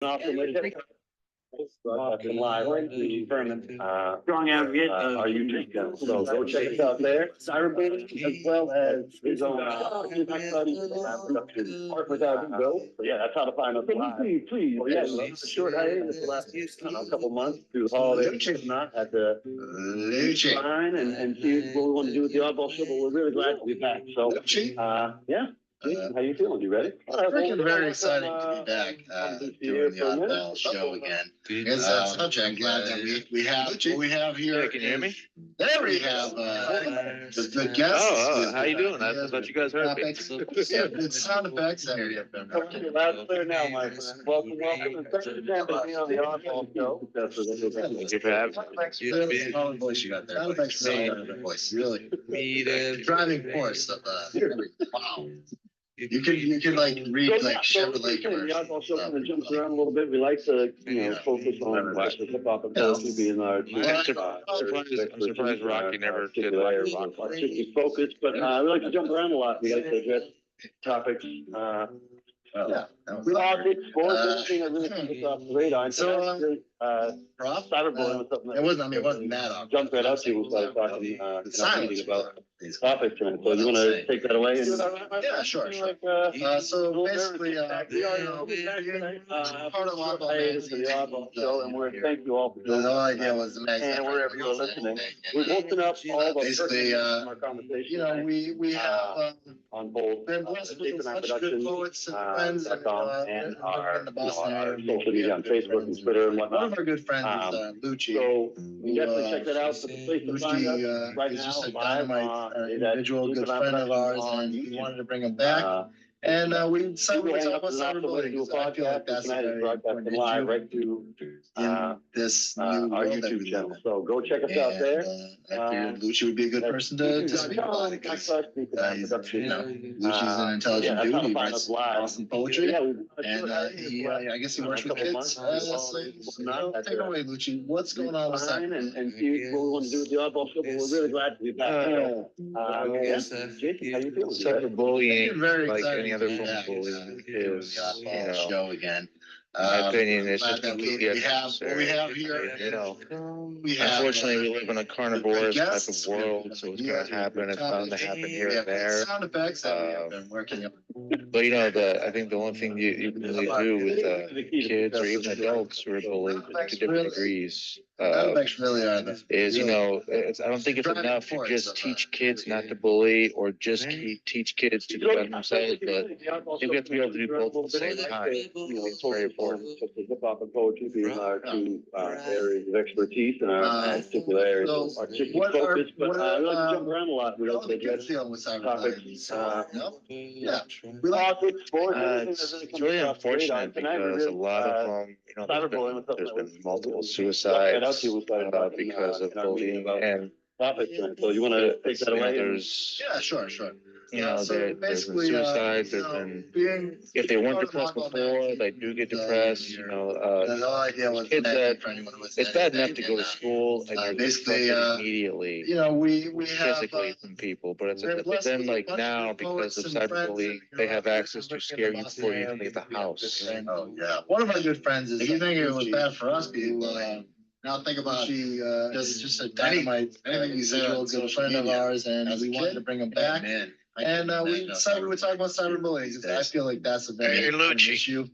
awesome way to take broadcasting live right to Furman. Strong advocate of our YouTube channel. So go check us out there. Cyberbullying, as well as his own production. Art without ego. So yeah, that's how to find us live. Please. Oh, yeah, a short hiatus the last couple months through the holidays and not had to sign and see what we want to do with the Oddball Show, but we're really glad to be back. So yeah. How you feeling? You ready? Freaking very exciting to be back doing the Oddball Show again. Here's a subject that we have here. Can you hear me? There we have the good guests. Oh, how you doing? I thought you guys heard me. Yeah, good sound effects that we have been working. Loud and clear now, my friend. Welcome, and thanks for joining me on the Oddball Show. Thank you for having me. Solid voice you got there. Sound effects, really voice. Really. Driving force of wow. You can like read like Chevrolet commercials. The Oddball Show kind of jumps around a little bit. We like to, focus on hip hop and poetry being our. I'm surprised Rocky never did artistic focus, but we like to jump around a lot. We like to address topics. Politics, sports, anything that really comes off the radar. So, cyberbullying was something that it wasn't that obvious. Jumped right up to you. We started talking meeting about these topics tonight. So you want to take that away? Yeah, sure. So basically, part of the Oddball Show, and we're thank you all for joining. No idea was the magazine. And wherever you're listening, we've opened up all the basically, our conversation. We have on both been blessed with such good poets and friends and our social media on Facebook and Twitter and whatnot. One of our good friends is L.U.C.C.I. So definitely check that out. The place to find us right is now, just a dynamite individual, good friend of ours, and we wanted to bring him back. And we decided to talk about cyberbullying. I feel like that's a very important issue live right to in this new our YouTube channel. So go check us out there. I figured L.U.C.C.I would be a good person to speak about it because L.U.C.C.I. is an intelligent dude. He writes awesome poetry, and I guess he works with kids. Take it away, L.U.C.C.I. What's going on with cyberbullying? And see what we want to do with the Oddball Show, but we're really glad to be back. Jason, how you feeling? Cyberbullying, like any other form of bullying, is show again. My opinion is just completely unnecessary. We have here, unfortunately, we live in a carnivorous type of world, so it's going to happen. It's bound to happen here and there. Sound effects that we have been working on. But I think the one thing you can really do with kids or even adults who are bullied to different degrees is, I don't think it's enough to just teach kids not to bully or just teach kids to defend themselves, but I think we have to be able to do both at the same time. It's very important. Hip hop and poetry being our two areas of expertise and our particular areas of artistic focus, but we like to jump around a lot. We like to address topics. Politics, sports, it's really unfortunate because a lot of them, there's been multiple suicides because of bullying and topics. So you want to take that away? Sure. There's been suicides. There's been, if they weren't depressed before, they do get depressed. Kids that it's bad enough to go to school and you're basically immediately, physically from people, but it's then like now because of cyberbullying, they have access to scare you before you even leave the house. One of our good friends is. You think it was bad for us people? Now think about just a dynamite individual, good friend of ours, and we wanted to bring him back. And we decided we would talk about cyberbullying because I feel like that's a very important issue.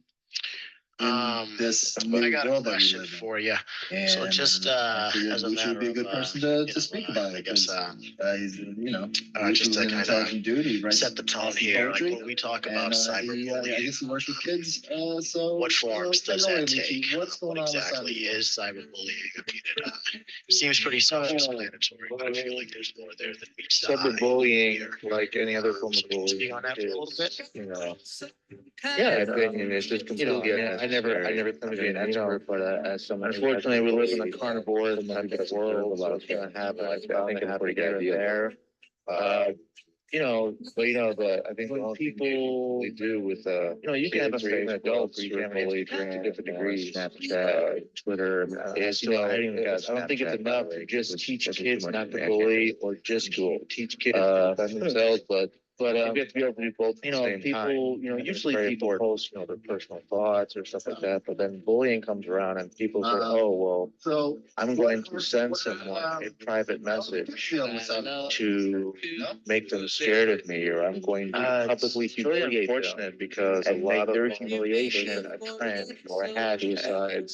This I got a question for you. So just as a matter would be a good person to speak about it. I guess he's just to kind of set the tone here. Like when we talk about cyberbullying, I guess he works with kids. So what forms does that take? What exactly is cyberbullying? I mean, it seems pretty self-explanatory, but I feel like there's more there than meets the eye. Cyberbullying, like any other form of bullying, speak on that for a little bit. My opinion is just completely I never claim to be an expert, but as someone, unfortunately, we live in a carnivore type of world. So it's going to happen. I think it's pretty good there. I think what people do with you can have a favorite adults who are bullied to different degrees, Snapchat, Twitter, is I don't think it's enough to just teach kids not to bully or just teach kids to defend themselves, but But you have to be able to do both. You know, people, you know, usually people post, you know, their personal thoughts or stuff like that. But then bullying comes around and people say, oh, well, So I'm going to send someone a private message to make them scared of me, or I'm going to publicly humiliate them because a lot of their humiliation a trend or a hashtag,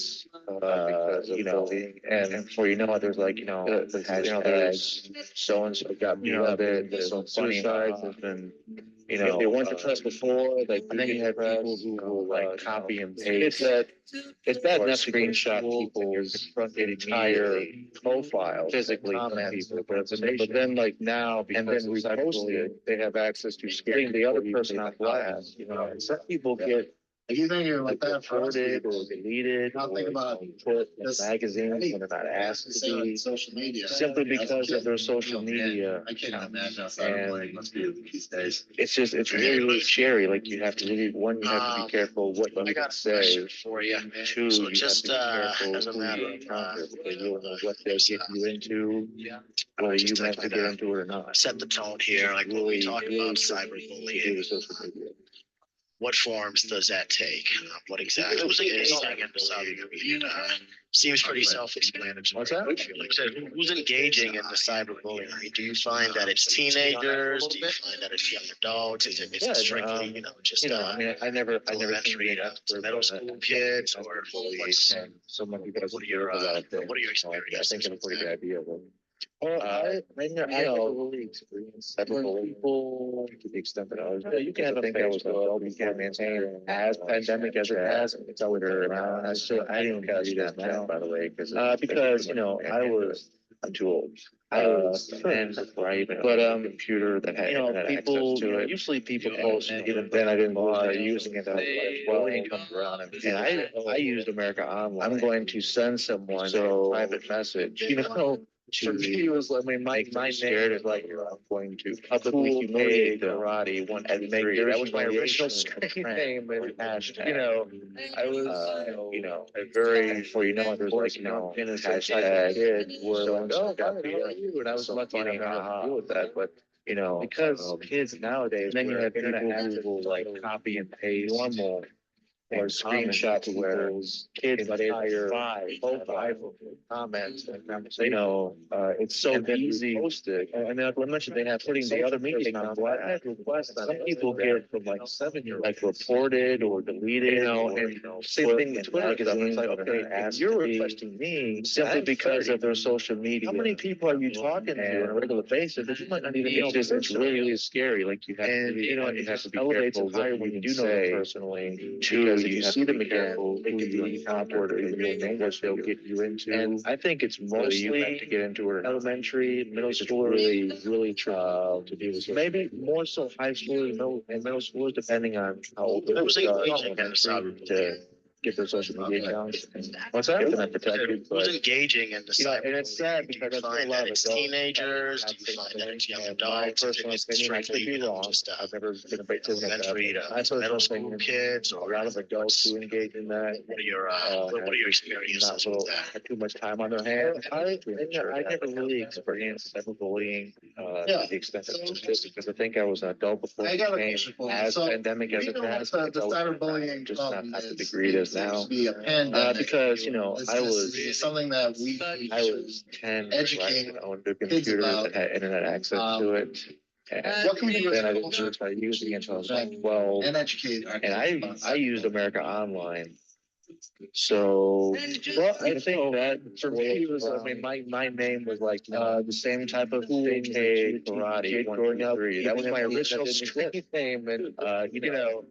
you know, and before you know it, there's like, you know, there's so and so got beat up, there's some suicides, there's been, you know, if they weren't depressed before, like, and then you have people who will like copy and paste. It's bad enough to screenshot people's entire profile physically from people, but then like now, because and then repost it, they have access to getting the other person off blast, you know, and some people get if you think you're like that for us, reported or deleted I'll think or about put in this. magazines when they're not asked to be, Social media simply because of their social media. I cannot imagine how cyberbullying must be these days. It's just, it's really, really scary. Like you have to really, one, you have to be careful what you say. For you. Two, So you just, have to be as careful a who matter you of, encounter, because you don't know what they'll get you into, whether you just meant to get into it or not. set the tone here, like when we talk about cyberbullying, what forms does that take? What exactly? Who's engaging in the cyberbullying? Seems pretty self-explanatory. What's that? I feel like. So who's engaging in the cyberbullying? Do you find that it's teenagers? Do you find that it's young adults? Is it strictly, you know, just you know, I mean, I never elementary to middle school kids, or what's someone who does what are your experiences? I think it's a pretty good idea. Well, I never really experienced cyberbullying people to the extent that I was. You can have a Facebook, you can maintain as pandemic as it has, and it's out there now. I didn't read it now, by the way, because you know I'm too old. And right, but computer that had internet access to it. Usually people post, even then I didn't start using it. Bullying comes around, and I used America Online. I'm going to send someone a private message, you know. For me, it was, I mean, my name is like, I'm going to publicly humiliate karate one and make that was my original screen name and hashtag. You know, I was, you know, a very, before you know it, there's like, you know, hashtag kid where like, oh, got beat up, and I was lucky enough to deal with that, but. You know, because kids nowadays, then you have people who will like copy and paste normal or screenshot where kids entire profile comments and conversation. You know, it's so easy. Posted, and then I mentioned they have putting the other media accounts. I had requests that some people get from like 7-year-olds, like reported or deleted. You know, and same thing with Twitter. Because I'm like, okay, you're requesting me simply because of their social media. How many people are you talking to on a regular basis that you might not even know? It's really, really scary. Like you have to, you know, you have to be careful what you do know personally. Because if you see them again, they can be awkward or even language they'll get you into. And I think it's mostly you have to get into it elementary, middle school, really, really to deal with. Maybe more so high school and middle school, depending on how old they are to get their social media accounts. What's that? Who's engaging in the cyber? And it's sad because I find that it's teenagers. Do you find that it's young adults? It's strictly, you know, just I've never been elementary to middle school kids, or a lot of adults who engage in that. What are your experiences with that? Have too much time on their hands. I never really experienced cyberbullying to the extent that it was, because I think I was an adult before it became as pandemic as it has. The cyberbullying just not at the degree it is now. Be a pandemic, because you know I was something that I was 10, educating right, owned a computer that had internet access to it. And what can we do? Then I didn't really start using it until I was like 12. And educate. And I used America Online. So, well, I think that for me it was, I mean, my name was like the same type of thing, karate, growing up. That was my original screen name, and you know.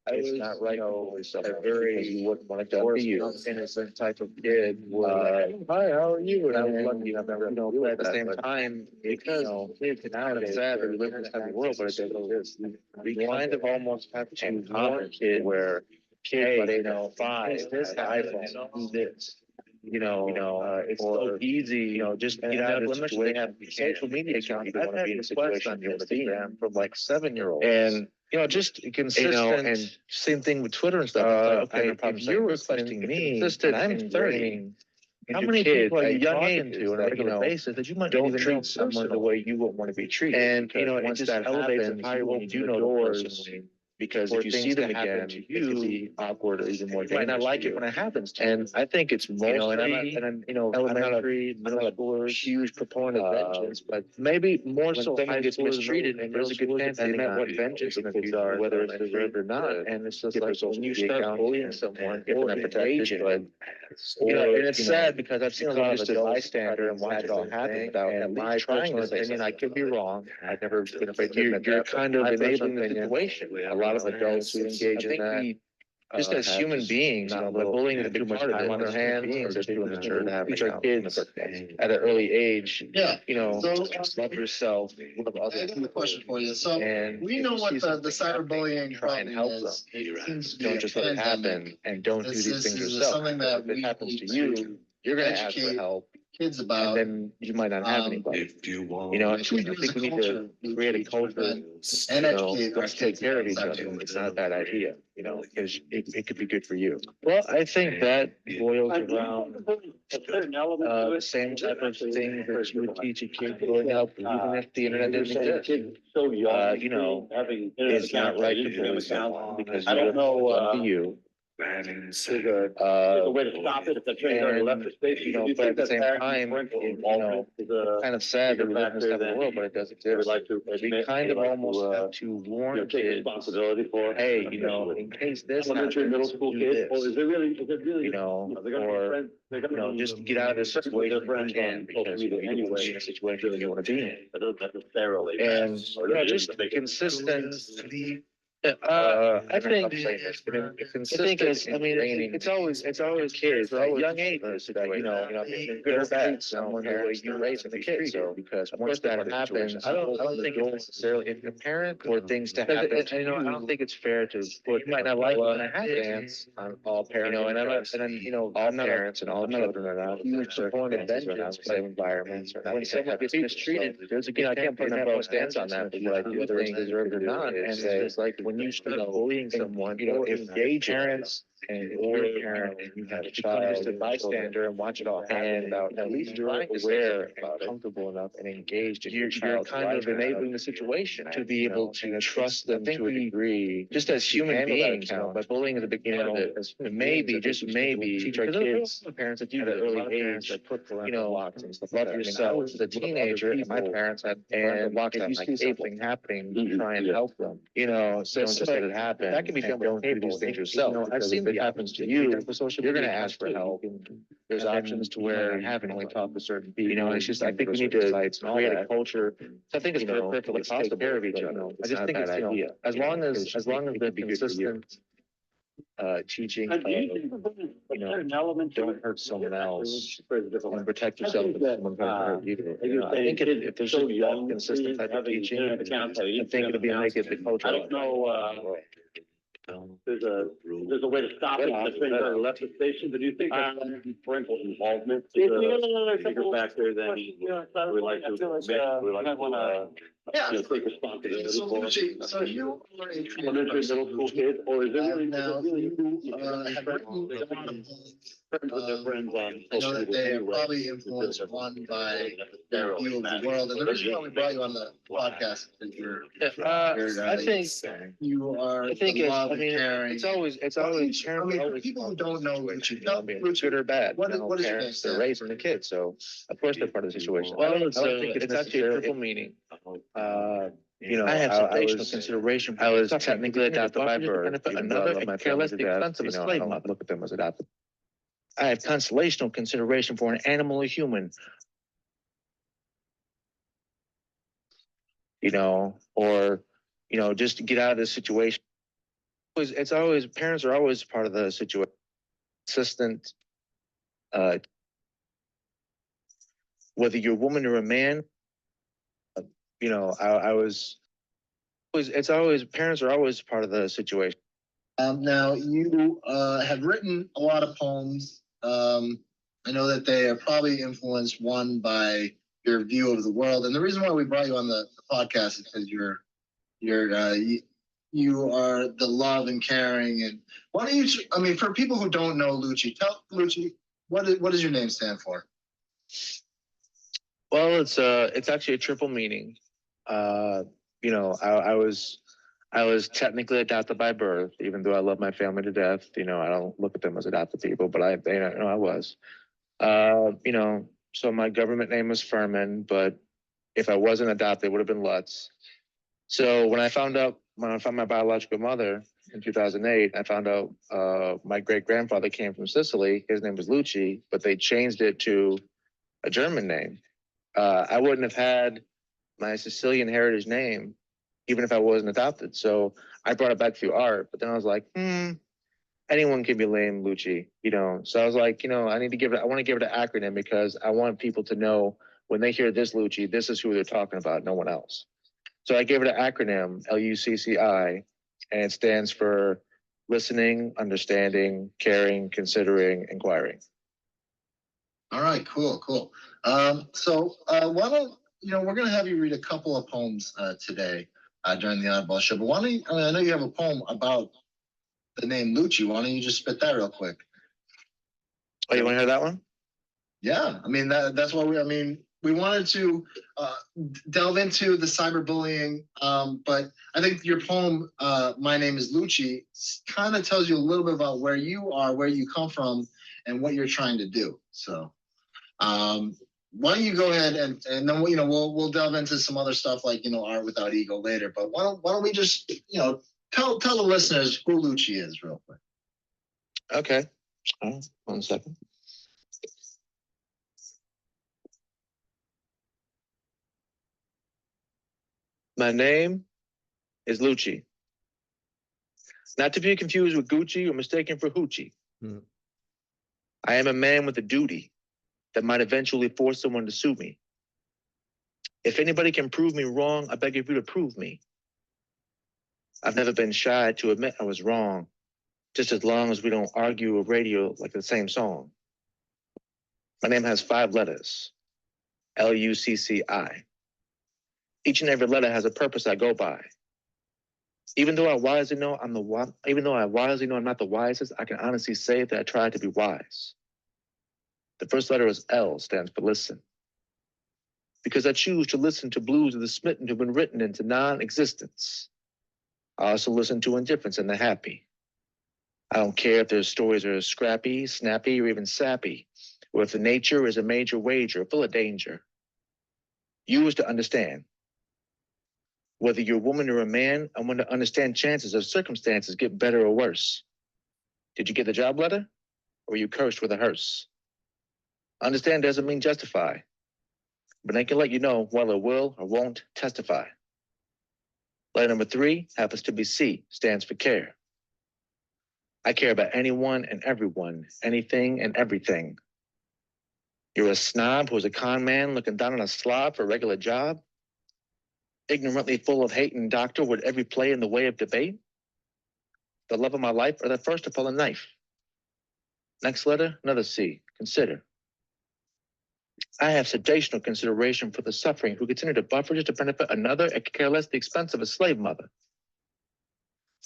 I was not right. A very you wouldn't want to be you, innocent type of kid. Hi, how are you? And I was lucky enough never, you know, but at the same time, because kids nowadays, sad that we live in this type of world, but it is. We kind of almost have to warn kids where kids, but you know, 5, this iPhone, do this. You know, it's so easy, you know, just get out of the way. Have social media accounts. I've had requests on Instagram from like 7-year-olds. And you know, just consistent, you know, and same thing with Twitter and stuff. Like, okay, if you're requesting me, and I'm 30, how many people are you talking to on a regular basis that you might don't treat someone the way you would want to be treated? And you know, it just elevates it higher when you do know doors. Because if you see them again, it can be awkward or even more dangerous. You might not like it when it happens to you. And I think it's mostly, elementary, middle schoolers, huge proponent of vengeance, but maybe more so someone gets mistreated and there's a good chance they met what vengeance in the future, whether it's deserved or not. And it's just like when you start bullying someone, you're gonna protect it, but and it's sad because I've seen a lot of adults bystander and watch it all happen without at least trying to say something. I could be wrong. I've never been afraid to admit that. You're kind of enabling the situation. A lot of adults who engage in that. Just as human beings, by bullying them too much time on their hands, or doing to teach our kids at an early age, love yourself, love I others. have a question for you. So And we know what the cyberbullying try and help problem them. is. It seems to be Don't a just let it happen pandemic. and don't do This these things is yourself. something that If it we happens to need you, to you're gonna ask for educate help, kids and about. then you might not have anybody. If you want. And I What should we do think as a we need culture, to create a culture and educate our let's take kids care of about each other. cyberbullying? It's not a bad idea, because it could be good for you. Well, I think that boils around the same type of thing that you would teach a kid growing up, even if the internet didn't exist. So young, Having it's not right to bully someone because I don't know, you. There's a way to stop it if the train already left the station. But at the same time, it's kind of sad that we live in this type of world, but it does exist. We kind of almost have to warn take kids, responsibility for. hey, in case this Elementary, happens, middle school do kids, this. or is it really, They're gonna just get out of this situation if you can, because you don't want to be in a situation you don't want to be in. But not necessarily. And, just consistent. I think it's always kids, at a young age, good or bad, someone the way you raise the kids. So because once that happens, I don't think it's necessarily if a parent or things to happen. I don't think it's fair to put. You might not like when it happens on all parents. All parents and all children are not huge proponent of vengeance, but environments or when someone gets mistreated, there's a I can't put a stance on that, but what I do think deserved or not, and it's like when you start bullying someone, if gay parents and or parent and you have a child, just a bystander and watch it all happen, at least you're aware and comfortable enough and engaged in your child's life. You're kind of enabling the situation to be able to trust them to a degree, just as human beings. But bullying is a big part of it. Maybe, just maybe, teach our kids, parents that do at an early age, that put parental locks and stuff. Love yourself as a teenager, and my parents had and if you see something happening, try and help them. So don't just let it happen. That can be done with these things yourself. I've seen it happens to you. You're going to ask for help. There's options to where you haven't only talk to certain people. It's just I think we need to create a culture. I think it's perfectly possible to take care of each other. I just think it's as long as they're consistent. Teaching don't hurt someone else and protect yourself if someone hurt you. I think if there's just a consistent type of teaching, I think it'll be make it the culture. I don't know, there's a way to stop it. The train already left the station, but do you think that parental involvement is a bigger factor than we like to admit? We like to, take responsibility for. So you are a Elementary, middle school kid, or is it really? now you have written a lot of Friends with their friends on. I know that they are probably influenced one by their view of the world, and the reason why we brought you on the podcast is I think you are. it's always for people who don't know Lucci, good or bad. what is your Parents, name? they're raising the kids, so of course they're part of the situation. Well, it's actually a triple meaning. I have foundational consideration. I was technically adopted by birth. Another and careless expense of a slave mother. Look at them as adopted. I have constellational consideration for an animal or human. Or just to get out of this situation. It's always parents are always part of the situation. Consistent. Whether you're a woman or a man. It's always parents are always part of the situation. Now you have written a lot of poems. I know that they are probably influenced one by your view of the world, and the reason why we brought you on the podcast is because you are the love and caring. And why don't you? I mean, for people who don't know Lucci, tell Lucci what does your name stand for? Well, it's actually a triple meaning. You know, I was technically adopted by birth, even though I love my family to death. You know, I don't look at them as adopted people, but I was. You know, so my government name was Furman, but if I wasn't adopted, it would have been Lutz. So when I found my biological mother in 2008, I found out my great grandfather came from Sicily. His name was Lucci, but they changed it to a German name. I wouldn't have had my Sicilian heritage name even if I wasn't adopted. So I brought it back through art, but then I was like, anyone can be named Lucci, you know? So I was like, you know, I want to give it an acronym because I want people to know when they hear this Lucci, this is who they're talking about, no one else. So I gave it an acronym, L.U.C.C.I, and it stands for listening, understanding, caring, considering, inquiring. All right, cool. So why don't, you know, we're going to have you read a couple of poems today during the Oddball Show, but why don't you, I know you have a poem about the name Lucci. Why don't you just spit that real quick? Oh, you want to hear that one? Yeah, I mean, that's why we wanted to delve into the cyberbullying, but I think your poem, My Name is Lucci, kind of tells you a little bit about where you are, where you come from, and what you're trying to do. So why don't you go ahead and then we'll delve into some other stuff like, you know, Art Without Ego later. But why don't we just, you know, tell the listeners who Lucci is real quick. Okay. 1 second. My name is Lucci. Not to be confused with Gucci or mistaken for Hoochie. I am a man with a duty that might eventually force someone to sue me. If anybody can prove me wrong, I beg of you to prove me. I've never been shy to admit I was wrong, just as long as we don't argue or radio like the same song. My name has 5 letters, L-U-C-C-I. Each and every letter has a purpose I go by. Even though I wisely know I'm not the wisest, I can honestly say that I try to be wise. The first letter is L, stands for listen. Because I choose to listen to blues of the smitten who've been written into non-existence. I also listen to indifference and the happy. I don't care if their stories are scrappy, snappy, or even sappy, or if the nature is a major wager full of danger. You is to understand. Whether you're a woman or a man, I want to understand chances of circumstances get better or worse. Did you get the job letter? Or were you cursed with a hearse? Understand doesn't mean justify, but I can let you know whether it will or won't testify. Letter number 3 happens to be C, stands for care. I care about anyone and everyone, anything and everything. You're a snob who's a con man looking down on a slob for a regular job? Ignorantly full of hate and doctor with every play in the way of debate? The love of my life or the first to pull a knife? Next letter, another C, consider. I have sedational consideration for the suffering who continue to buffer just to benefit another and care less the expense of a slave mother.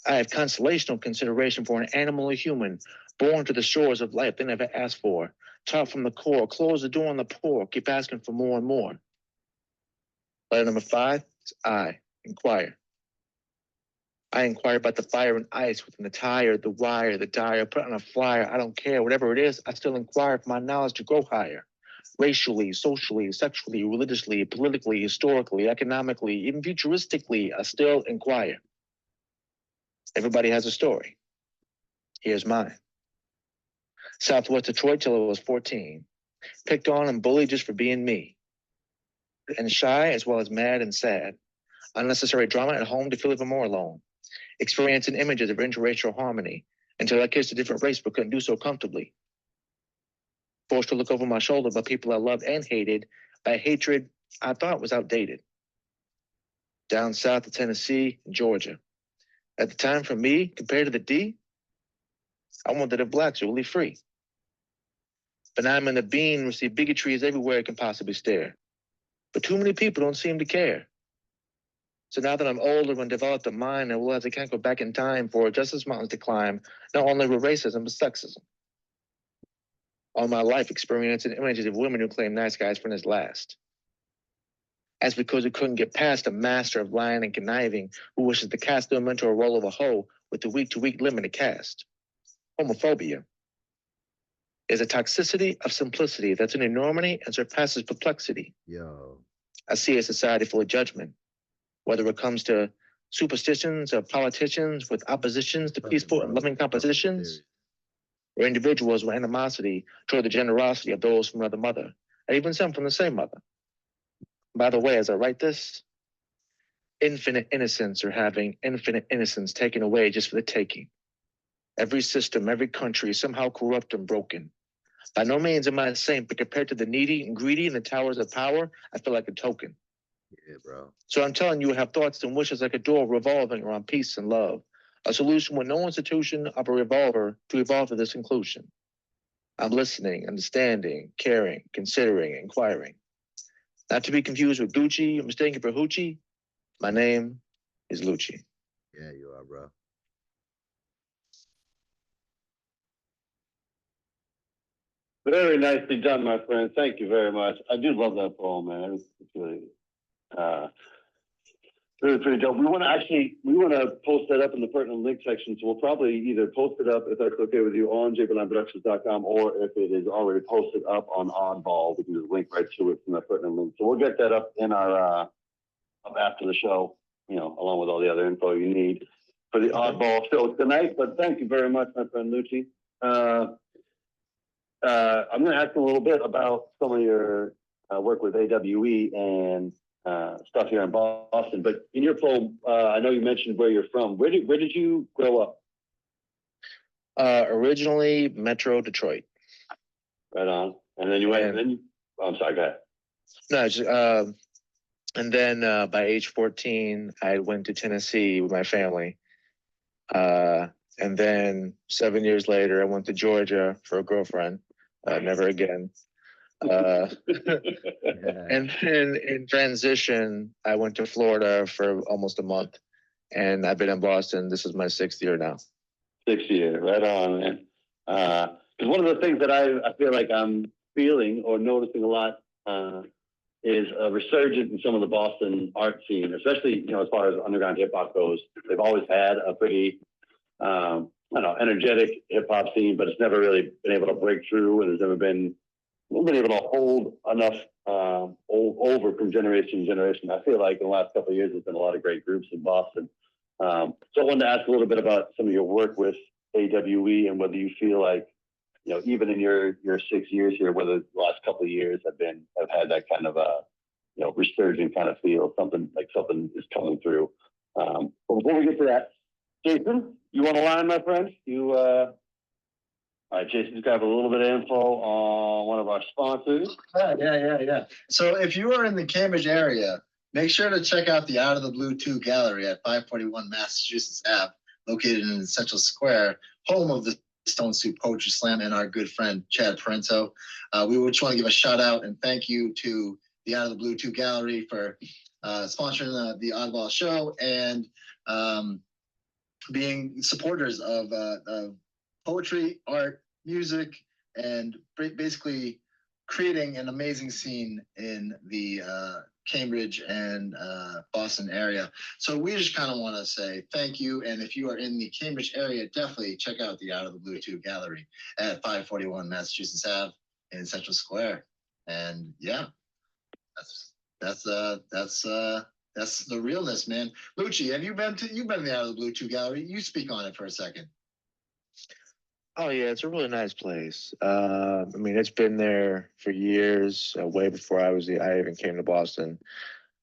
I have consolational consideration for an animal or human born to the shores of life they never asked for, taught from the core, close the door on the poor, keep asking for more and more. Letter number 5 is I, inquire. I inquire about the fire and ice within the tire, the wire, the dire, put on a flyer. I don't care, whatever it is, I still inquire for my knowledge to grow higher. Racially, socially, sexually, religiously, politically, historically, economically, even futuristically, I still inquire. Everybody has a story. Here's mine. Southwest Detroit till I was 14. Picked on and bullied just for being me. And shy as well as mad and sad. Unnecessary drama at home to feel even more alone. Experiencing images of interracial harmony until I kissed a different race but couldn't do so comfortably. Forced to look over my shoulder by people I loved and hated by hatred I thought was outdated. Down south of Tennessee, Georgia. At the time for me, compared to the D, I wanted the blacks really free. But now I'm in the bean and see bigotries everywhere I can possibly stare. But too many people don't seem to care. So now that I'm older and developed a mind, I realize I can't go back in time for justice mountains to climb, not only with racism, but sexism. all my life experiencing images of women who claim nice guys for his last. That's because we couldn't get past a master of lying and conniving who wishes to cast them into a role of a hoe with the week-to-week limit to cast. Homophobia is a toxicity of simplicity that's an enormity and surpasses perplexity. Yo. I see a society full of judgment, whether it comes to superstitions of politicians with oppositions to peaceful and loving compositions, or individuals with animosity toward the generosity of those from another mother, and even some from the same mother. By the way, as I write this, infinite innocents are having infinite innocence taken away just for the taking. Every system, every country is somehow corrupt and broken. By no means am I a saint, but compared to the needy and greedy in the towers of power, I feel like a token. Yeah, bro. So I'm telling you, I have thoughts and wishes like a door revolving around peace and love, a solution with no institution of a revolver to evolve to this inclusion. I'm listening, understanding, caring, considering, inquiring. Not to be confused with Gucci or mistaken for Hoochie. My name is LUCCI. Yeah, you are, bro. Very nicely done, my friend. Thank you very much. I do love that poem, man. It's really, really pretty dope. We want to post that up in the pertinent link section. So we'll probably either post it up, if that's okay with you, on jblandproductions.com, or if it is already posted up on Oddball, we can just link right to it from the pertinent link. So we'll get that up in our, up after the show, you know, along with all the other info you need for the Oddball Show tonight. But thank you very much, my friend LUCCI. I'm going to ask a little bit about some of your work with AWE and stuff here in Boston. But in your poem, I know you mentioned where you're from. Where did you grow up? Originally, Metro Detroit. Right on. And then you went. And then I'm sorry. Go ahead. No, just, and then by age 14, I went to Tennessee with my family. And then 7 years later, I went to Georgia for a girlfriend. Never again. And then in transition, I went to Florida for almost a month. And I've been in Boston. This is my 6th year now. 6th year, right on, man. Because one of the things that I feel like I'm feeling or noticing a lot is a resurgence in some of the Boston art scene, especially, you know, as far as underground hip hop goes. They've always had a pretty, I don't know, energetic hip hop scene, but it's never really been able to break through, and there's never been able to hold enough over from generation to generation. I feel like in the last couple of years, there's been a lot of great groups in Boston. So I wanted to ask a little bit about some of your work with AWE and whether you feel like, you know, even in your 6 years here, whether the last couple of years have had that kind of a, you know, resurgent kind of feel, something is coming through. But before we get to that, Jason, you on the line, my friend? All right, Jason's got a little bit of info on one of our sponsors. Yeah. So if you are in the Cambridge area, make sure to check out the Out of the Blue 2 Gallery at 541 Massachusetts Ave, located in Central Square, home of the Stone Soup Poetry Slam and our good friend Chad Parento. We just want to give a shout out and thank you to the Out of the Blue 2 Gallery for sponsoring the Oddball Show and being supporters of poetry, art, music, and basically creating an amazing scene in the Cambridge and Boston area. So we just kind of want to say thank you. And if you are in the Cambridge area, definitely check out the Out of the Blue 2 Gallery at 541 Massachusetts Ave in Central Square. And yeah, that's the realness, man. LUCCI, you've been to the Out of the Blue 2 Gallery. You speak on it for a second. Oh yeah, it's a really nice place. I mean, it's been there for years, way before I even came to Boston.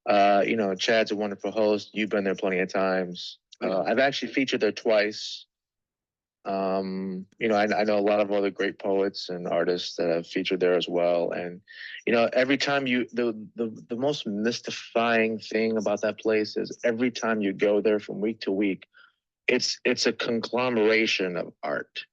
You know, Chad's a wonderful host. You've been there plenty of times. I've actually featured there twice. You know, I know a lot of other great poets and artists that have featured there as well. And, you know, every time the most mystifying thing about that place is every time you go there from week to week, it's a conglomeration of art.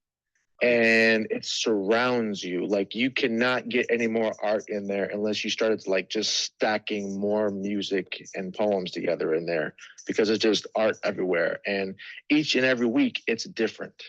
And it surrounds you. Like, you cannot get any more art in there unless you started like just stacking more music and poems together in there, because it's just art everywhere. And each and every week it's different.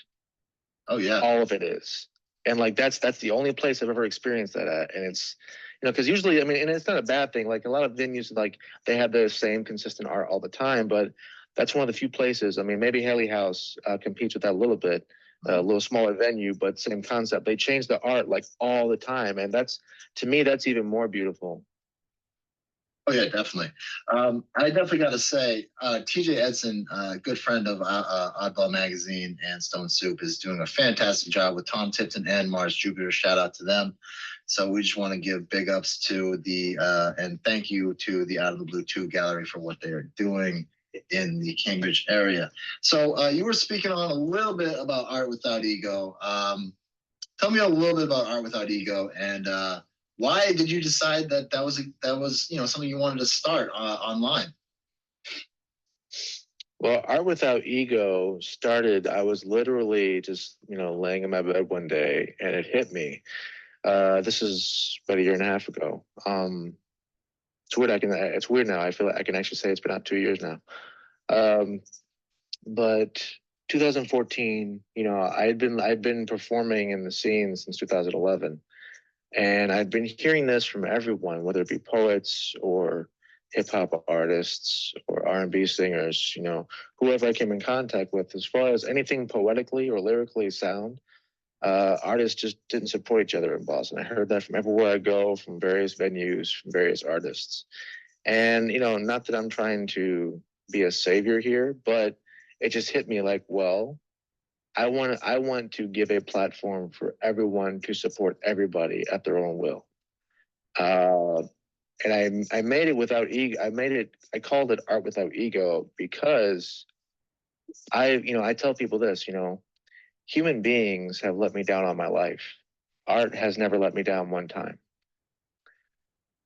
Oh yeah. All of it is. And like, that's the only place I've ever experienced that at. And it's, because usually, I mean, and it's not a bad thing. Like a lot of venues, like they have the same consistent art all the time, but that's one of the few places. I mean, maybe Haley House competes with that a little bit, a little smaller venue, but same concept. They change the art like all the time. And that's, to me, that's even more beautiful. Oh yeah, definitely. I definitely got to say, TJ Edson, good friend of Oddball Magazine and Stone Soup, is doing a fantastic job with Tom Tipton and Mars Jupiter. Shout out to them. So we just want to give big ups to and thank you to the Out of the Blue 2 Gallery for what they are doing in the Cambridge area. So you were speaking on a little bit about Art Without Ego. Tell me a little bit about Art Without Ego, and why did you decide that was something you wanted to start online? Well, Art Without Ego started, I was literally just, laying in my bed one day and it hit me. This is about a year and a half ago. It's weird. It's weird now. I feel like I can actually say it's been out 2 years now. But 2014, I'd been performing in the scene since 2011. And I've been hearing this from everyone, whether it be poets or hip hop artists or R&B singers, whoever I came in contact with, as far as anything poetically or lyrically sound, artists just didn't support each other in Boston. I heard that from everywhere I go, from various venues, from various artists. And, not that I'm trying to be a savior here, but it just hit me like, well, I want to give a platform for everyone to support everybody at their own will. And I made it without ego. I called it Art Without Ego because I tell people this, human beings have let me down on my life. Art has never let me down one time.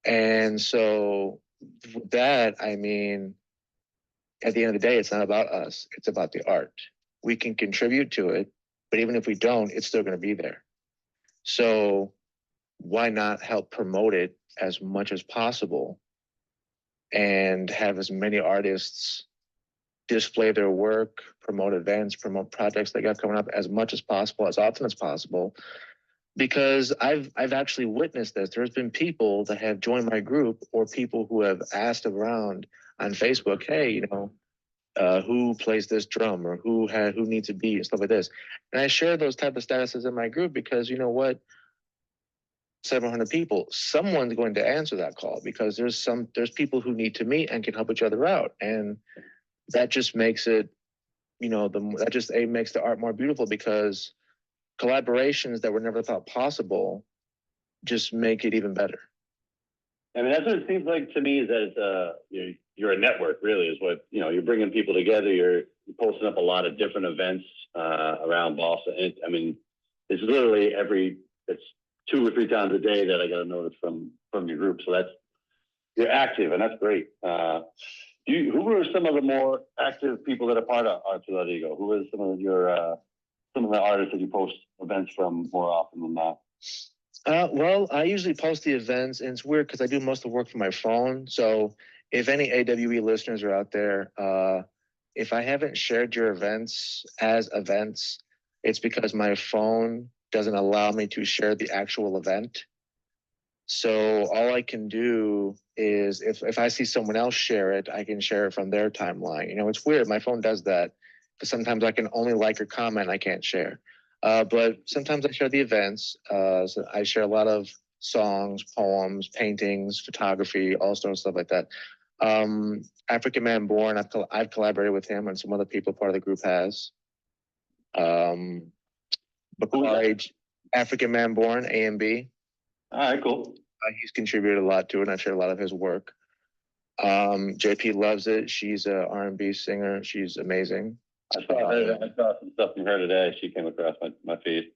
And so with that, I mean, at the end of the day, it's not about us. It's about the art. We can contribute to it, but even if we don't, it's still going to be there. So why not help promote it as much as possible and have as many artists display their work, promote events, promote projects they got coming up as much as possible, as often as possible. Because I've actually witnessed this. There's been people that have joined my group or people who have asked around on Facebook, hey, who plays this drum or who needs a beat and stuff like this. And I share those type of statuses in my group because you know what? 700 people, someone's going to answer that call because there's people who need to meet and can help each other out. And that just makes it, makes the art more beautiful because collaborations that were never thought possible just make it even better. I mean, that's what it seems like to me, is that you're a network, really, is what, you're bringing people together. You're posting up a lot of different events around Boston. It's literally it's 2 or 3 times a day that I got a notice from your group. So you're active, and that's great. Who were some of the more active people that are part of Art Without Ego? Who are some of the artists that you post events from more often than not? Well, I usually post the events, and it's weird because I do most of the work from my phone. So if any AWE listeners are out there, if I haven't shared your events as events, it's because my phone doesn't allow me to share the actual event. So all I can do is if I see someone else share it, I can share it from their timeline. It's weird. My phone does that because sometimes I can only like or comment. I can't share. But sometimes I share the events. So I share a lot of songs, poems, paintings, photography, all sorts of stuff like that. African Man Born, I've collaborated with him and some other people part of the group has. African Man Born, A&B. All right, cool. He's contributed a lot to it, and I share a lot of his work. JP loves it. She's a R&B singer. She's amazing. I saw some stuff from her today. She came across my feed.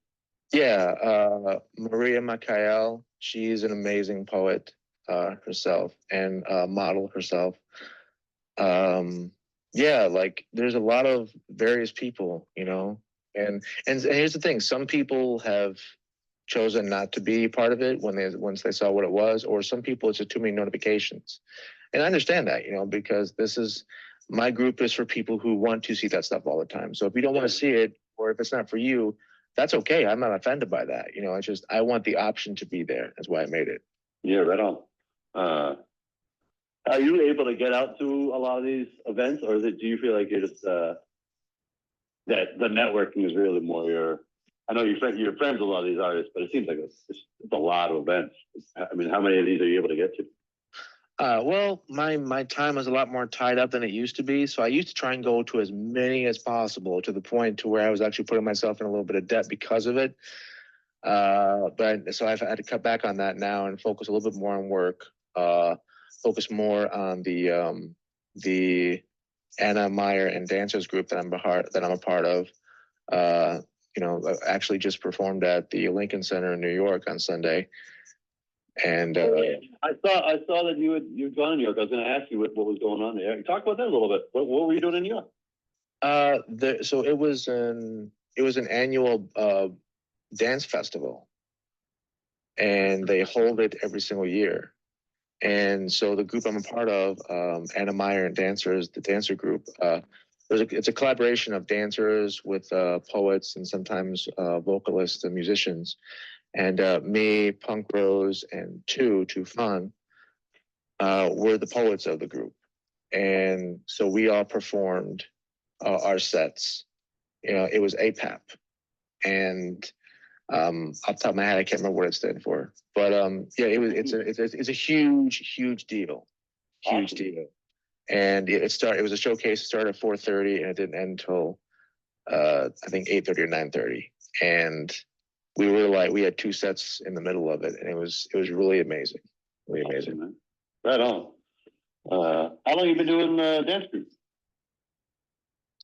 Yeah, Maria Michael. She's an amazing poet herself and model herself. Yeah, like there's a lot of various people, and here's the thing: some people have chosen not to be part of it once they saw what it was, or some people it's just too many notifications. And I understand that, because my group is for people who want to see that stuff all the time. So if you don't want to see it, or if it's not for you, that's okay. I'm not offended by that. You know, it's just, I want the option to be there. That's why I made it. Yeah, right on. Are you able to get out to a lot of these events, or do you feel like you're just that the networking is really more your? I know you're friends with a lot of these artists, but it seems like it's a lot of events. I mean, how many of these are you able to get to? Well, my time is a lot more tied up than it used to be. So I used to try and go to as many as possible, to the point to where I was actually putting myself in a little bit of debt because of it. But so I've had to cut back on that now and focus a little bit more on work. Focus more on the Anna Meyer and dancers group that I'm a part of. You know, I actually just performed at the Lincoln Center in New York on Sunday. And I saw that you'd gone to New York. I was going to ask you what was going on there. Talk about that a little bit. What were you doing in New York? So it was an annual dance festival, and they hold it every single year. And so the group I'm a part of, Anna Meyer and Dancers, the dancer group, it's a collaboration of dancers with poets and sometimes vocalists and musicians. And me, Punk Rose, and Too Fun were the poets of the group. And so we all performed our sets. You know, it was APAP. And off the top of my head, I can't remember what it stood for. But yeah, it's a huge deal. Huge deal. And it was a showcase. It started at 4:30 and it didn't end until I think 8:30 or 9:30. And we had 2 sets in the middle of it, and it was really amazing. Really amazing. Man. Right on. How long have you been doing dance group?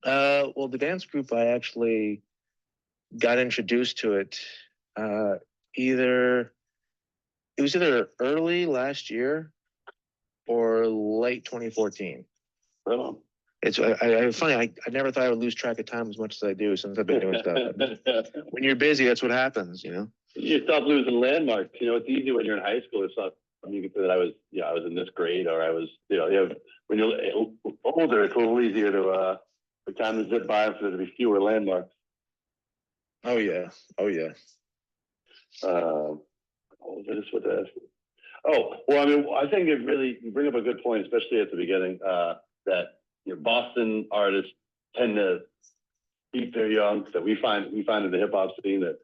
Well, the dance group, I actually got introduced to it either early last year or late 2014. Right on. It's funny. I never thought I would lose track of time as much as I do since I've been doing stuff. When you're busy, that's what happens, you know. You stop losing landmarks. You know, it's easy when you're in high school. It's not. You can say that I was in this grade, or I was. You know, when you're older, it's a little easier to for time to zip by and for there to be fewer landmarks. Oh yeah. I just want to ask you. Oh well, I mean, I think it really you bring up a good point, especially at the beginning. That Boston artists tend to keep their young. That we find in the hip hop scene that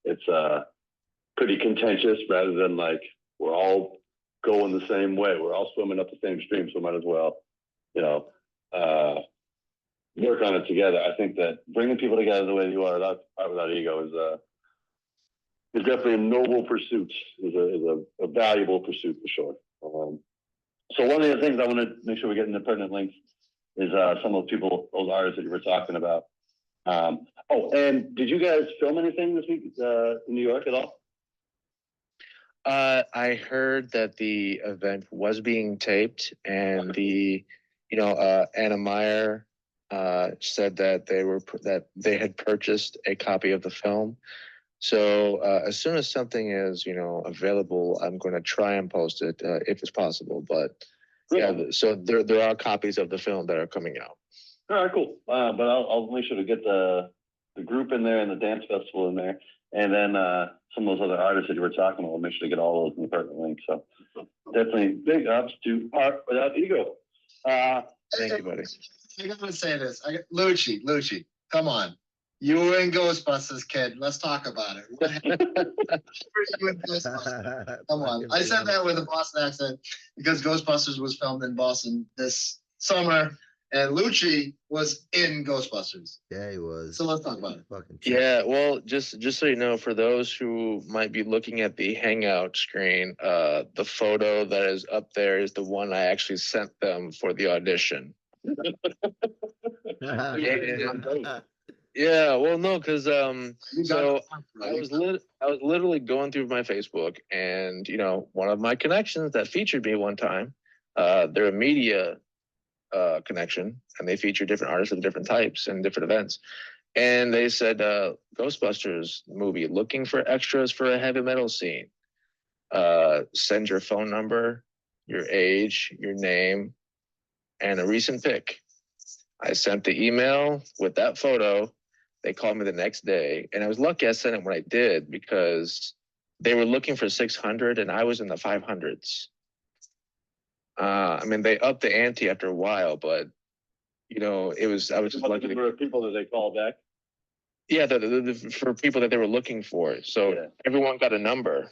it's pretty contentious, rather than like we're all going the same way. We're all swimming up the same stream, so might as well, work on it together. I think that bringing people together the way you are, without ego, is definitely a noble pursuit. Is a valuable pursuit for sure. So one of the things I want to make sure we get in the pertinent links is some of those artists that you were talking about. And did you guys film anything this week in New York at all? I heard that the event was being taped, and Anna Meyer said that they had purchased a copy of the film. So as soon as something is available, I'm going to try and post it if it's possible. But yeah, so there are copies of the film that are coming out. All right, cool. But I'll make sure to get the group in there and the dance festival in there, and then some of those other artists that you were talking about. We'll make sure to get all those in the pertinent links. So definitely big ups to Art Without Ego. Thank you, buddy. I gotta say this. LUCCI, come on. You were in Ghostbusters, kid. Let's talk about it. What were you in Ghostbusters? Come on. I said that with a Boston accent because Ghostbusters was filmed in Boston this summer, and LUCCI was in Ghostbusters. Yeah, he was. So let's talk about it. Yeah, well, just so you know, for those who might be looking at the Hangout screen, the photo that is up there is the one I actually sent them for the audition. Yeah, well, no, because so I was literally going through my Facebook, and one of my connections that featured me one time, they're a media connection, and they feature different artists of different types and different events. And they said, Ghostbusters movie, looking for extras for a heavy metal scene. Send your phone number, your age, your name, and a recent pic. I sent the email with that photo. They called me the next day, and I was lucky I sent it when I did because they were looking for 600 and I was in the 500s. I mean, they upped the ante after a while, but I was just What lucky. number of people that they called back? Yeah, for people that they were looking for. So everyone got a number,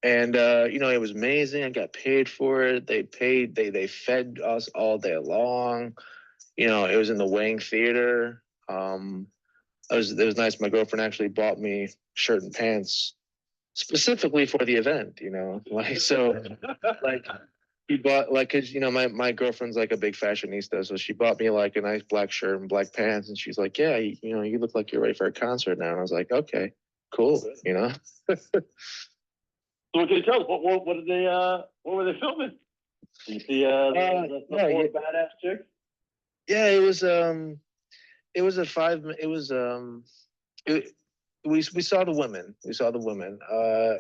And it was amazing. I got paid for it. They fed us all day long. It was in the Wang Theater. It was nice. My girlfriend actually bought me shirt and pants specifically for the event, he bought cause my girlfriend's like a big fashionista. So she bought me like a nice black shirt and black pants. And she's like, yeah, you look like you're ready for a concert now. And I was like, okay, cool. So can you tell us what did they what were they filming? Did you see the four badass chicks? Yeah, we saw the women.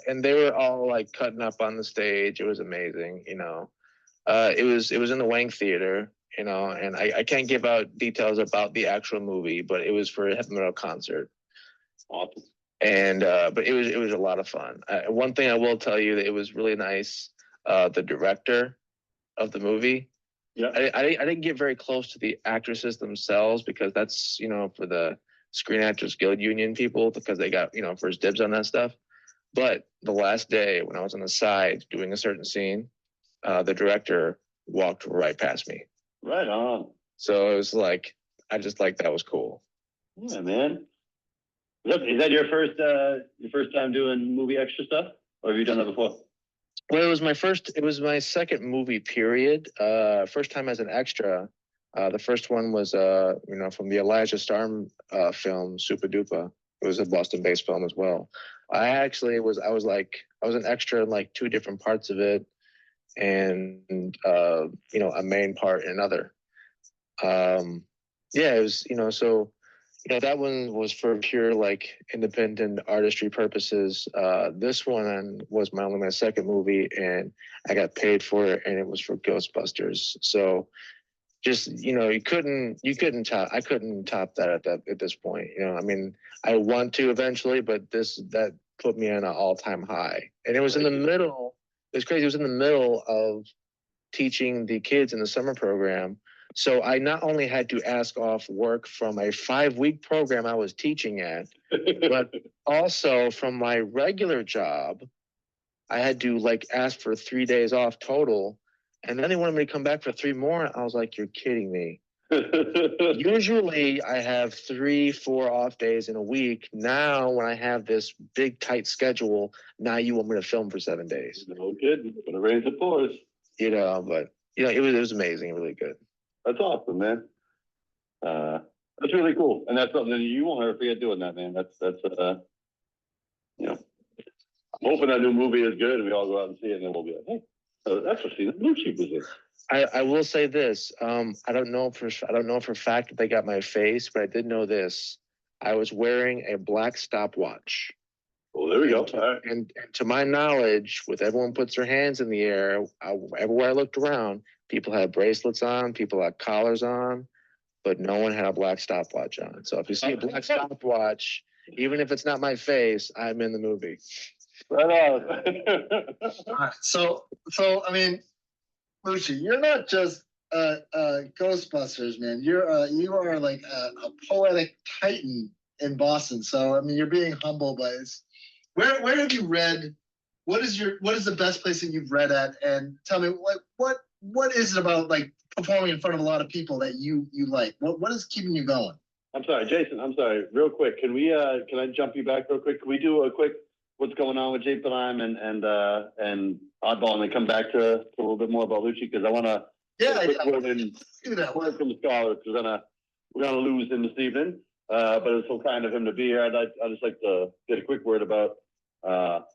And they were all like cutting up on the stage. It was amazing, It was in the Wang Theater, and I can't give out details about the actual movie, but it was for a heavy metal concert. Awesome. And but it was a lot of fun. One thing I will tell you that it was really nice. The director of the movie. Yeah. I didn't get very close to the actresses themselves because that's for the Screen Actors Guild Union people because they got first dibs on that stuff. But the last day when I was on the side doing a certain scene, the director walked right past me. Right on. So it was like that was cool. Yeah, man. Is that your first time doing movie extra stuff, or have you done that before? Well, it was my second movie period. First time as an extra. The first one was from the Elijah Starm film Super Duper. It was a Boston-based film as well. I was an extra in like two different parts of it, and a main part in another. It was so. That one was for pure like independent artistry purposes. This one was only my second movie, and I got paid for it, and it was for Ghostbusters. So, just I couldn't top that at this point. I mean, I want to eventually, but that put me on an all-time high, and it was in the middle. It was crazy. It was in the middle of teaching the kids in the summer program. So I not only had to ask off work from a 5-week program I was teaching at, but also from my regular job, I had to ask for 3 days off total. And then they wanted me to come back for 3 more. I was like, you're kidding me. Usually I have 3-4 off days in a week. Now when I have this big tight schedule, now you want me to film for 7 days. No kidding. Gonna raise the force. But it was amazing, really good. That's awesome, man. That's really cool, and that's something that you won't ever forget doing that, man. That's I'm hoping that new movie is good, and we all go out and see it, and then we'll be like, hey, that's what LUCCI was in. I will say this. I don't know for a fact that they got my face, but I did know this. I was wearing a black stopwatch. Well, there we go. And to my knowledge, with everyone puts their hands in the air, everywhere I looked around, people had bracelets on, people had collars on, but no one had a black stopwatch on. So if you see a black stopwatch, even if it's not my face, I'm in the movie. Right on. All right. So I mean, LUCCI, you're not just Ghostbusters, man. You are like a poetic titan in Boston. So I mean, you're being humble, but where have you read? What is the best place that you've read at? And tell me what is it about performing in front of a lot of people that you like? What is keeping you going? I'm sorry, Jason. I'm sorry. Real quick, can I jump you back real quick? Can we do a quick what's going on with Jay Palime and Oddball, and then come back to a little bit more about LUCCI, because I want to do that. Word from the scholars, because we're gonna lose him this evening. But it's so kind of him to be here. I'd just like to get a quick word about our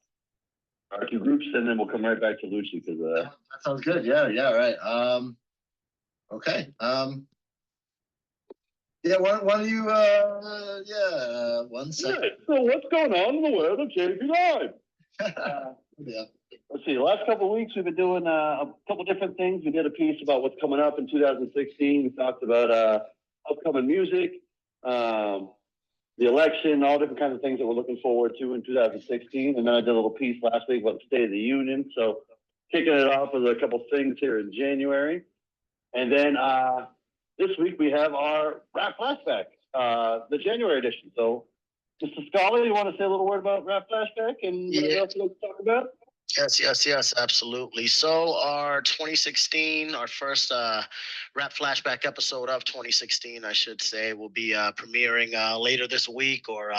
two groups, and then we'll come right back to LUCCI, because that sounds good. Yeah, right. Okay. Yeah, why don't you, one second. Yeah, so what's going on in the world of JP Live? Yeah. Let's see, the last couple of weeks we've been doing a couple different things. We did a piece about what's coming up in 2016. We talked about upcoming music. the election, all different kinds of things that we're looking forward to in 2016. And then I did a little piece last week about the State of the Union. So kicking it off with a couple things here in January. And then this week we have our rap flashback, the January edition. So Mr. Scully, you want to say a little word about rap flashback and what else you want to talk about? Yes, absolutely. So our 2016, our first rap flashback episode of 2016, I should say, will be premiering later this week or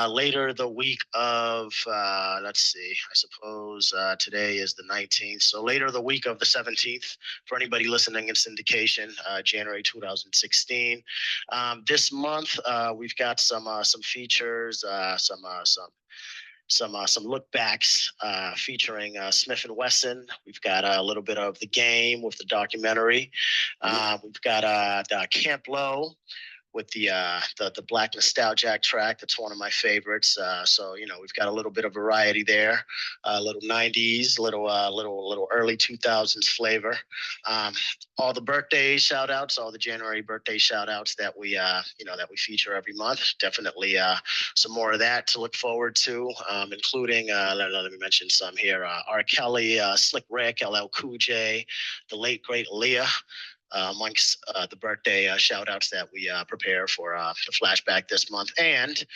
later the week of, let's see, I suppose today is the 19th. So later the week of the 17th for anybody listening in syndication, January 2016. This month, we've got some features, some look backs featuring Smith and Wesson. We've got a little bit of The Game with the documentary. We've got Camp Low with the Black Nostalgia track. That's one of my favorites. So we've got a little bit of variety there, a little 90s, little early 2000s flavor. All the birthday shout outs, all the January birthday shout outs that we feature every month. Definitely some more of that to look forward to, including let me mention some here. R. Kelly, Slick Rick, LL Cool J, the late great Aaliyah. Amongst the birthday shout outs that we prepare for the flashback this month. And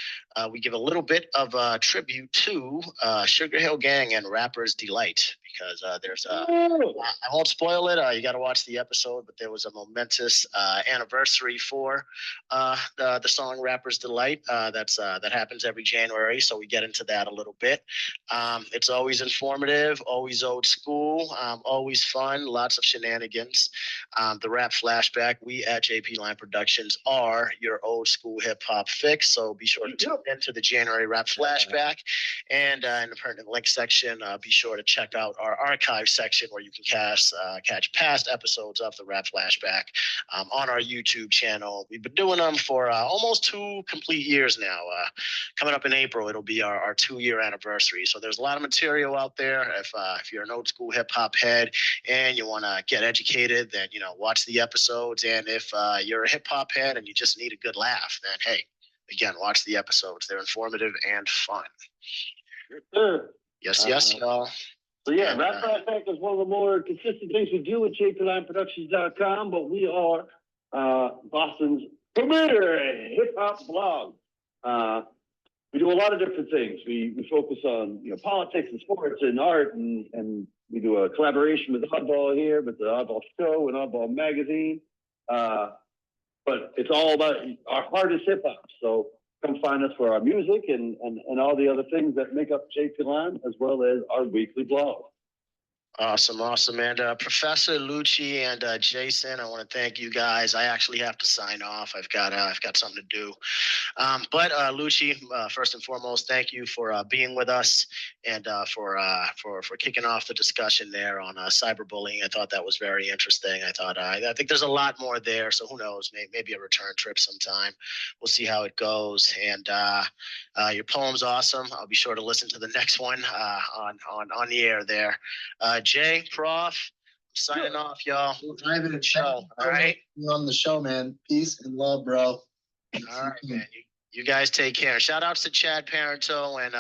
we give a little bit of tribute to Sugar Hill Gang and Rapper's Delight, because there's I won't spoil it. You got to watch the episode, but there was a momentous anniversary for the song Rapper's Delight. That happens every January. So we get into that a little bit. It's always informative, always old school, always fun, lots of shenanigans. The rap flashback, we at JP Line Productions are your old school hip hop fix. So be sure to tune into the January rap flashback, and in the pertinent link section, be sure to check out our archive section where you can catch past episodes of the rap flashback on our YouTube channel. We've been doing them for almost 2 complete years now. Coming up in April, it'll be our 2-year anniversary. So there's a lot of material out there. If you're an old school hip hop head and you want to get educated, then watch the episodes. And if you're a hip hop head and you just need a good laugh, then hey, again, watch the episodes. They're informative and fun. Sure. Yes, y'all. So yeah, Rap Flashback is one of the more consistent things we do at jplineproductions.com, but we are Boston's premier hip hop blog. We do a lot of different things. We focus on politics and sports and art, and we do a collaboration with Oddball here, with the Oddball Show and Oddball Magazine. But it's all about our heart is hip hop. So come find us for our music and all the other things that make up JP Line, as well as our weekly blog. Awesome. And Professor Lucci and Jason, I want to thank you guys. I actually have to sign off. I've got something to do. But Lucci, first and foremost, thank you for being with us and for kicking off the discussion there on cyberbullying. I thought that was very interesting. I think there's a lot more there. So who knows? Maybe a return trip sometime. We'll see how it goes. And your poem's awesome. I'll be sure to listen to the next one on the air there. Jay, Prof, signing off, y'all. Driving a show. All right. On the show, man. Peace and love, bro. All right, man. You guys take care. Shout outs to Chad Parento and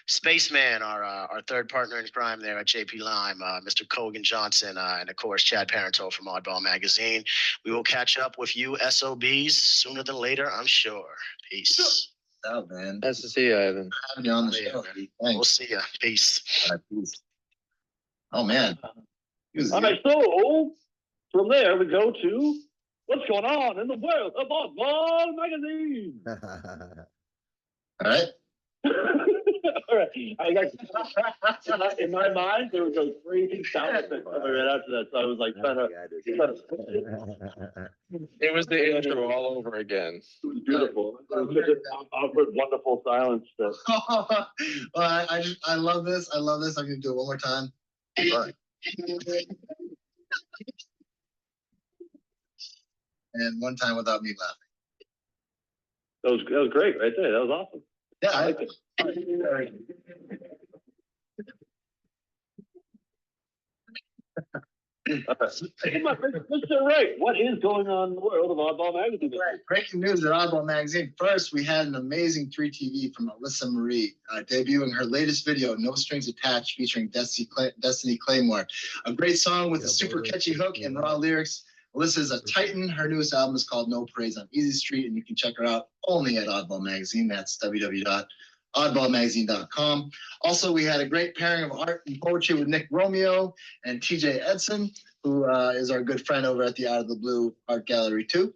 Spaceman, our third partner in crime there at JP Lime, Mr. Cogan Johnson, and of course Chad Parento from Oddball Magazine. We will catch up with you SOBs sooner than later, I'm sure. Peace. Oh, man. Nice to see you, Ivan. Having you on the show. We'll see ya. Peace. All right, peace. Oh, man. All right, so from there we go to what's going on in the world of Oddball Magazine. All right. All right. In my mind, there was a crazy sound effect right after that. So I was like trying to. It was the intro all over again. It was beautiful. It was such an awkward, wonderful silence. Well, I love this. I'm going to do it one more time. All right. And one time without me laughing. That was great right there. That was awesome. Yeah, I liked it. Mr. Ray, what is going on in the world of Oddball Magazine? Right. Breaking news at Oddball Magazine. First, we had an amazing 3TV from Alyssa Marie debuting her latest video, No Strings Attached, featuring Destiny Claymore. A great song with a super catchy hook and raw lyrics. Alyssa is a titan. Her newest album is called No Praise on Easy Street, and you can check her out only at Oddball Magazine. That's www.oddballmagazine.com. Also, we had a great pairing of art and poetry with Nick Romeo and TJ Edson, who is our good friend over at the Out of the Blue Art Gallery too.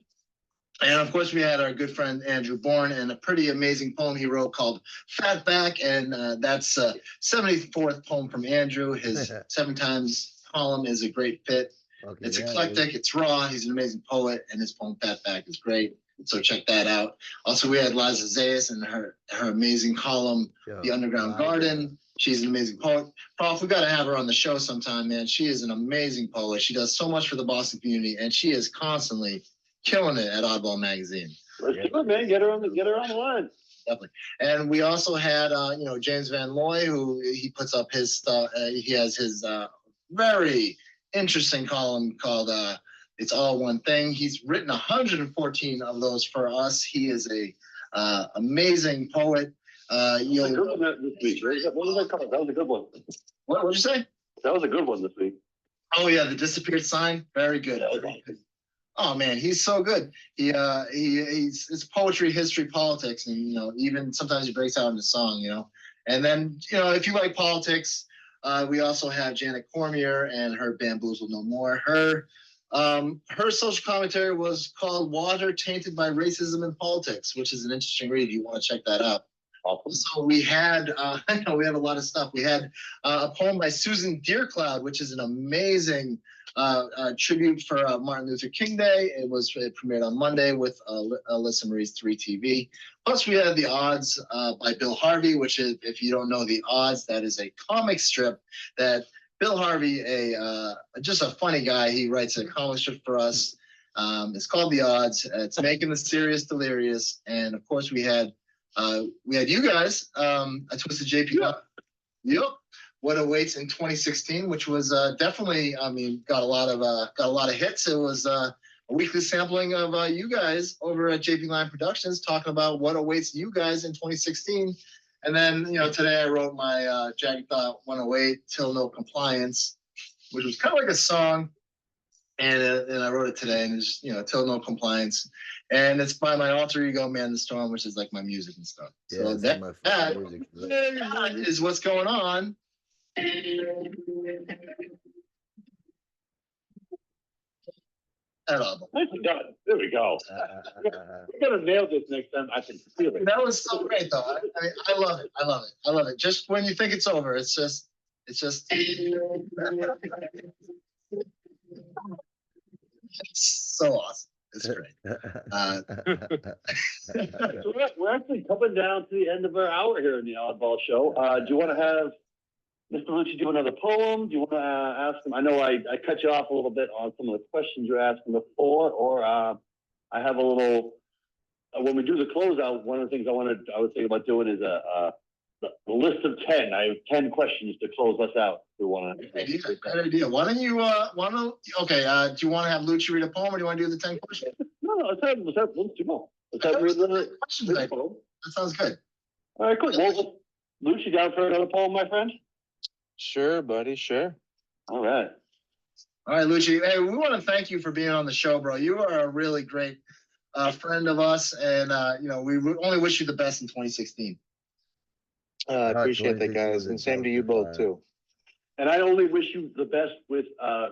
And of course, we had our good friend Andrew Bourne and a pretty amazing poem he wrote called Fat Back. And that's 74th poem from Andrew. His 7 times column is a great fit. Okay, it's eclectic, it's raw. He's an amazing poet, and his poem Fat Back is great. So check that out. Also, we had Liza Zayas and her amazing column, The Underground Garden. She's an amazing poet. Prof, we got to have her on the show sometime, man. She is an amazing poet. She does so much for the Boston community, and she is constantly killing it at Oddball Magazine. Let's do it, man. Get her on the line. Definitely. And we also had, James Van Looy, who he puts up his stuff. He has his very interesting column called It's All One Thing. He's written 114 of those for us. He is a amazing poet. What was that called? That was a good one. What did you say? That was a good one this week. Oh yeah, The Disappeared Sign. Very good. Oh man, he's so good. He's it's poetry, history, politics, and even sometimes he breaks out in a song. And then if you like politics, we also have Janet Cormier and her Bamboozle No More. Her social commentary was called Water Tainted by Racism and Politics, which is an interesting read. You want to check that out. So we had, we had a lot of stuff. We had a poem by Susan Deercloud, which is an amazing tribute for Martin Luther King Day. It premiered on Monday with Alyssa Marie's 3TV. Plus, we had The Odds by Bill Harvey, which is, if you don't know The Odds, that is a comic strip that Bill Harvey, just a funny guy. He writes a comic strip for us. It's called The Odds. It's making the serious delirious. And of course, we had you guys, a Twisted JP. Yep. What Awaits in 2016, which was definitely, got a lot of hits. It was a weekly sampling of you guys over at JP Line Productions, talking about what awaits you guys in 2016. And then, today I wrote my Jagged Thought 108, Till No Compliance, which was kind of like a song. And I wrote it today, and it's Till No Compliance. And it's by my alter ego, Man the Storm, which is like my music and stuff. Yeah, so that is what's going on. At all. There we go. We're gonna nail this next time. I can feel it. That was so great, though. I love it. I love it. Just when you think it's over, it's just. It's so awesome. It's great. We're actually coming down to the end of our hour here in the Oddball Show. Do you want to have Mr. Lucci do another poem? Do you want to ask him? I know I cut you off a little bit on some of the questions you're asking before, or I have a little. When we do the closeout, one of the things I was thinking about doing is a list of 10. I have 10 questions to close us out. If you want to. Great idea. Why don't you? Do you want to have Lucci read a poem, or do you want to do the 10 questions? No. Let's have Lucci go. Let's have read the poem. That sounds good. All right, cool. Well, Lucci, down for another poem, my friend? Sure, buddy. Sure. All right. All right, Lucci. Hey, we want to thank you for being on the show, bro. You are a really great friend of us, and we only wish you the best in 2016. I appreciate that, guys, and same to you both too. And I only wish you the best with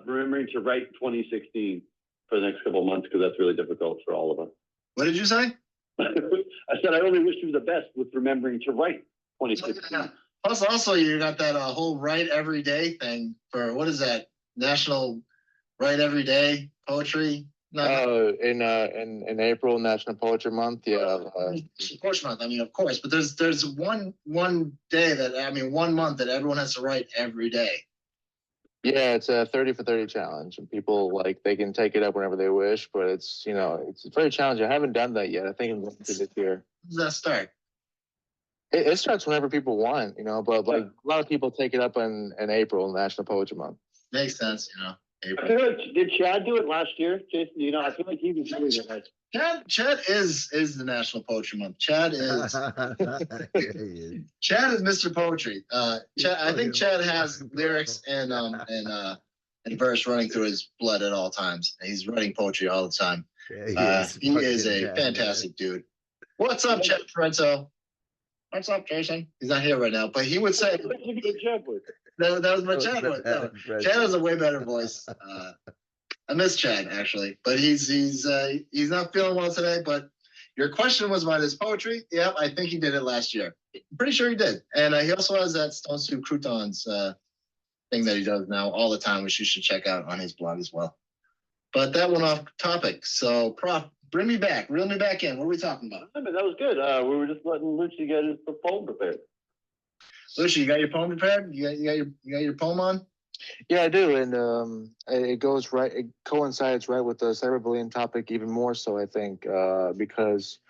remembering to write 2016 for the next couple of months, because that's really difficult for all of us. What did you say? I said I only wish you the best with remembering to write 2016. Yeah. Plus, also, you got that whole Write Every Day thing for, what is that? National Write Every Day Poetry? No. In April, National Poetry Month. Yeah. Poetry Month. Of course, but there's one day that, 1 month that everyone has to write every day. Yeah, it's a 30 for 30 challenge, and people they can take it up whenever they wish, but it's very challenging. I haven't done that yet. I think I'm going to this year. When does that start? It starts whenever people want, but a lot of people take it up in April, National Poetry Month. Makes sense, I feel like, did Chad do it last year, Jason? You know, I feel like he was doing it. Chad is the National Poetry Month. Chad is Mr. Poetry. Chad, I think Chad has lyrics and verse running through his blood at all times. He's writing poetry all the time. He is a fantastic dude. What's up, Chad Parenzo? What's up, Jason? He's not here right now, but he would say that was my Chad voice. No, Chad has a way better voice. I miss Chad actually, but he's not feeling well today. But your question was about his poetry. Yep, I think he did it last year. I'm pretty sure he did. And he also has that Stone Soup Croutons thing that he does now all the time, which you should check out on his blog as well. But that went off topic. So, Prof, reel me back in. What are we talking about? I mean, that was good. We were just letting Lucci get his poem prepared. Lucci, you got your poem prepared? You got your poem on? Yeah, I do, and it goes right. It coincides right with the cyberbullying topic, even more so, I think, because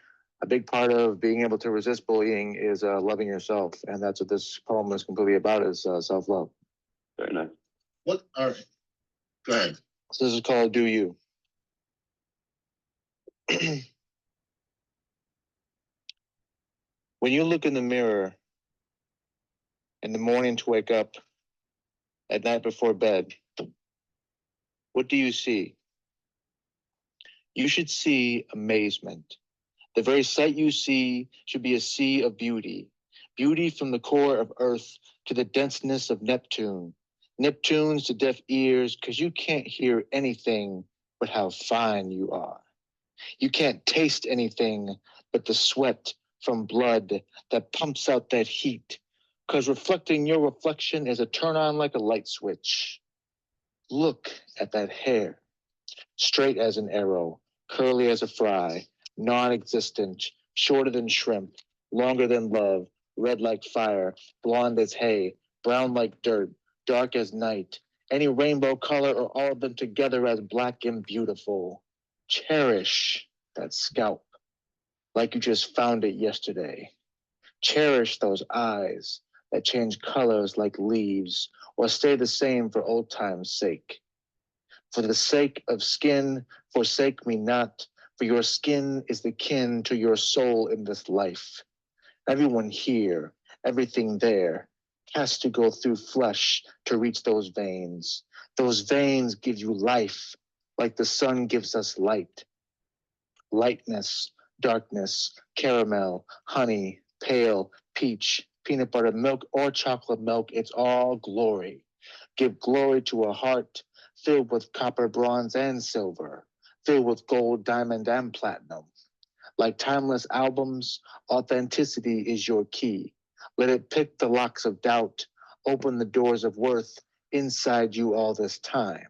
a big part of being able to resist bullying is loving yourself, and that's what this poem is completely about: is self-love. Very nice. What? All right, go ahead. So this is called "Do You." When you look in the mirror in the morning to wake up, at night before bed, what do you see? You should see amazement. The very sight you see should be a sea of beauty. Beauty from the core of Earth to the denseness of Neptune. Neptune's to deaf ears, because you can't hear anything but how fine you are. You can't taste anything but the sweat from blood that pumps out that heat, because reflecting your reflection is a turn on like a light switch. Look at that hair, straight as an arrow, curly as a fry, non-existent, shorter than shrimp, longer than love, red like fire, blonde as hay, brown like dirt, dark as night, any rainbow color or all of them together as black and beautiful. Cherish that scalp like you just found it yesterday. Cherish those eyes that change colors like leaves or stay the same for old time's sake. For the sake of skin, forsake me not, for your skin is the kin to your soul in this life. Everyone here, everything there, has to go through flesh to reach those veins. Those veins give you life, like the sun gives us light. Lightness, darkness, caramel, honey, pale, peach, peanut butter, milk, or chocolate milk, it's all glory. Give glory to a heart filled with copper, bronze, and silver, filled with gold, diamond, and platinum. Like timeless albums, authenticity is your key. Let it pick the locks of doubt, open the doors of worth inside you all this time.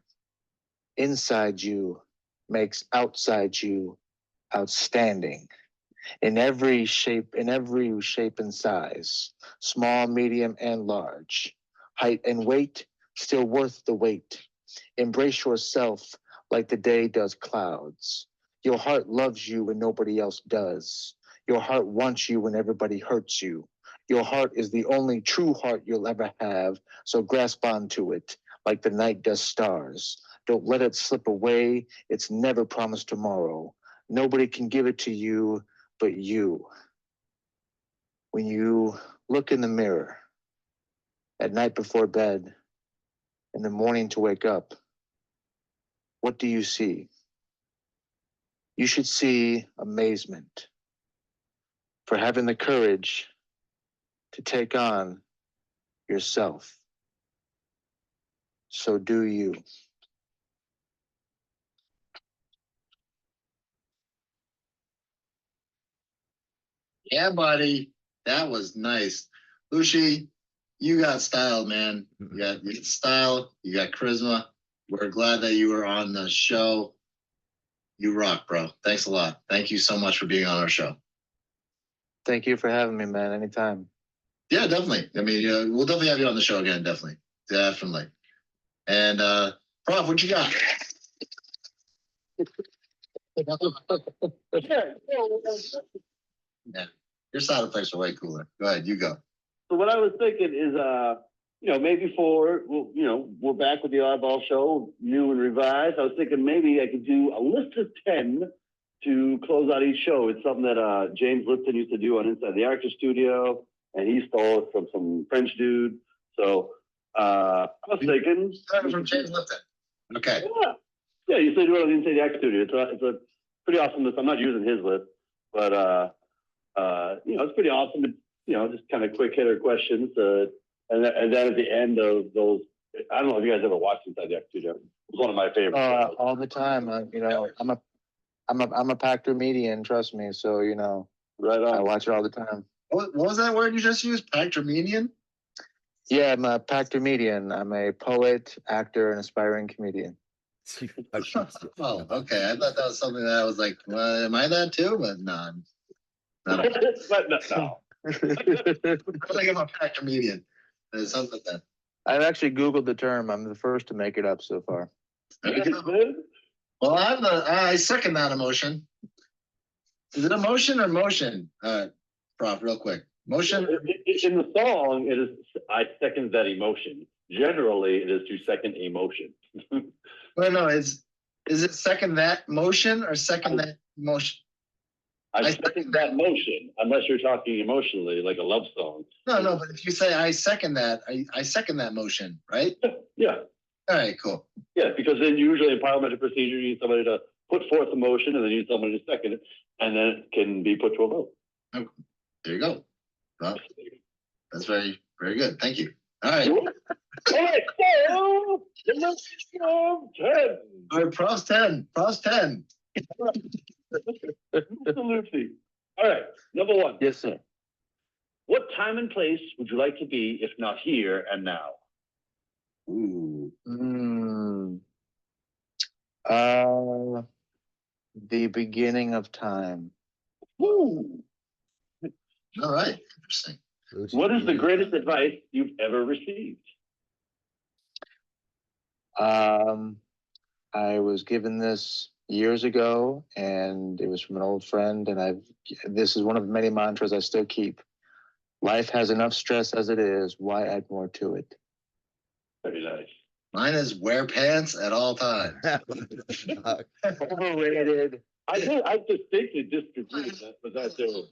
Inside you makes outside you outstanding. In every shape and size, small, medium, and large, height and weight, still worth the wait. Embrace yourself like the day does clouds. Your heart loves you when nobody else does. Your heart wants you when everybody hurts you. Your heart is the only true heart you'll ever have, so grasp onto it like the night does stars. Don't let it slip away. It's never promised tomorrow. Nobody can give it to you but you. When you look in the mirror at night before bed, in the morning to wake up, what do you see? You should see amazement for having the courage to take on yourself. So do you. Yeah, buddy. That was nice. Lucci, you got style, man. You got style, you got charisma. We're glad that you were on the show. You rock, bro. Thanks a lot. Thank you so much for being on our show. Thank you for having me, man. Anytime. Yeah, definitely. I mean, we'll definitely have you on the show again. Definitely. Definitely. And Prof, what you got? Yeah, your sound effects are way cooler. Go ahead, you go. So what I was thinking is, maybe we're back with the Oddball Show, new and revised. I was thinking maybe I could do a list of 10 to close out each show. It's something that James Lipton used to do on Inside the Actor Studio, and he stole it from some French dude. So I was thinking from James Lipton. Okay. Yeah, you said do it on Inside the Actor Studio. It's a pretty awesome list. I'm not using his list, but it's pretty awesome to, just kind of quick hitter questions. And then at the end of those, I don't know if you guys ever watched Inside the Actor Studio. It was one of my favorites. All the time. I'm a Pactor median, trust me. So, right on. I watch it all the time. What was that word you just used? Pactor-median? Yeah, I'm a Pactor median. I'm a poet, actor, and aspiring comedian. Oh, okay. I thought that was something that I was like, well, am I that too? But no. But no. I think I'm a Pactor-median. There's something that. I've actually Googled the term. I'm the first to make it up so far. Well, I second that emotion. Is it emotion or motion? Prof, real quick. Motion. In the song, it is. I second that emotion. Generally, it is to second emotion. Well, no, is it second that motion or second that emotion? I second that motion, unless you're talking emotionally, like a love song. No, but if you say I second that, I second that motion, right? Yeah. All right, cool. Yeah, because then usually in parliamentary procedure, you need somebody to put forth a motion, and then you need somebody to second it, and then it can be put to a vote. Okay. There you go. Well, that's very, very good. Thank you. All right. All right, so the list of 10. All right, Pros 10. Pros 10. Absolutely. All right, number 1. Yes, sir. What time and place would you like to be if not here and now? Ooh. The beginning of time. Woo. All right. Interesting. What is the greatest advice you've ever received? I was given this years ago, and it was from an old friend, and this is one of many mantras I still keep. Life has enough stress as it is. Why add more to it? Very nice. Mine is wear pants at all times. Overrated. I distinctly disagree with that too.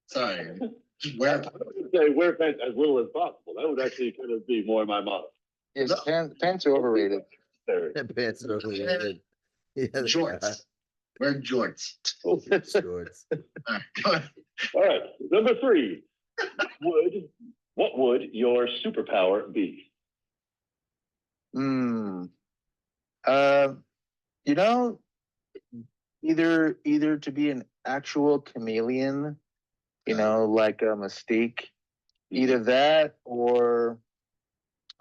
Sorry. Wear pants as little as possible. That would actually kind of be more in my motto. Yes, pants are overrated. Pants are overrated. Yeah, Jorts. Wear jorts. Jorts. All right, go ahead. All right, number 3. What would your superpower be? Either to be an actual chameleon, like a Mystique, either that or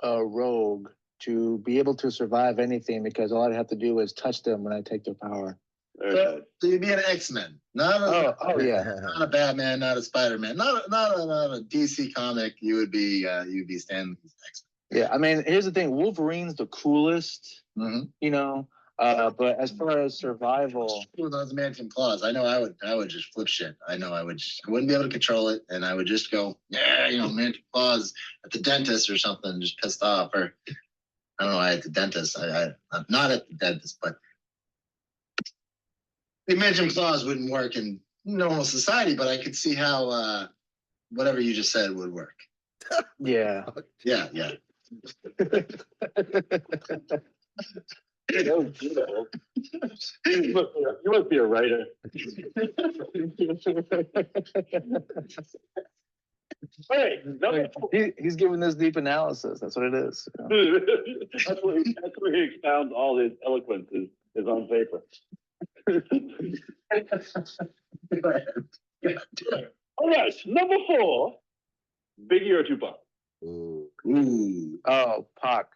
a rogue, to be able to survive anything, because all I'd have to do is touch them when I take their power. So you'd be an X-Men, not a Batman, not a Spider-Man, not a DC comic. You'd be Stan X-Men. Yeah, I mean, here's the thing: Wolverine's the coolest, but as far as survival, with those mansion claws, I know I would just flip shit. I know I wouldn't be able to control it, and I would just go, mansion claws at the dentist or something, just pissed off, or I don't know, at the dentist. I'm not at the dentist, but the mansion claws wouldn't work in normal society, but I could see how whatever you just said would work. Yeah. Yeah. You must be a writer. All right, he's giving this deep analysis. That's what it is. That's where he expounds all his eloquence is on paper. All right, number 4. Biggie or Tupac? Ooh. Oh, Pac.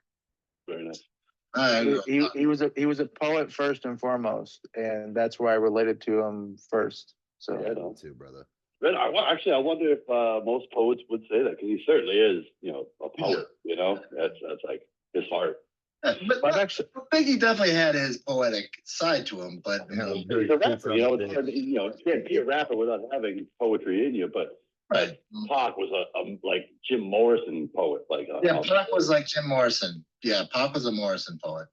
Very nice. He was a poet first and foremost, and that's where I related to him first. So Yeah, too, brother. But I wonder if most poets would say that, because he certainly is, a poet. That's like his heart. But actually, Biggie definitely had his poetic side to him, but He's a rapper. It's hard, you can't be a rapper without having poetry in you. But Right. Pac was a like Jim Morrison poet, like Yeah, Pac was like Jim Morrison. Yeah, Pac was a Morrison poet.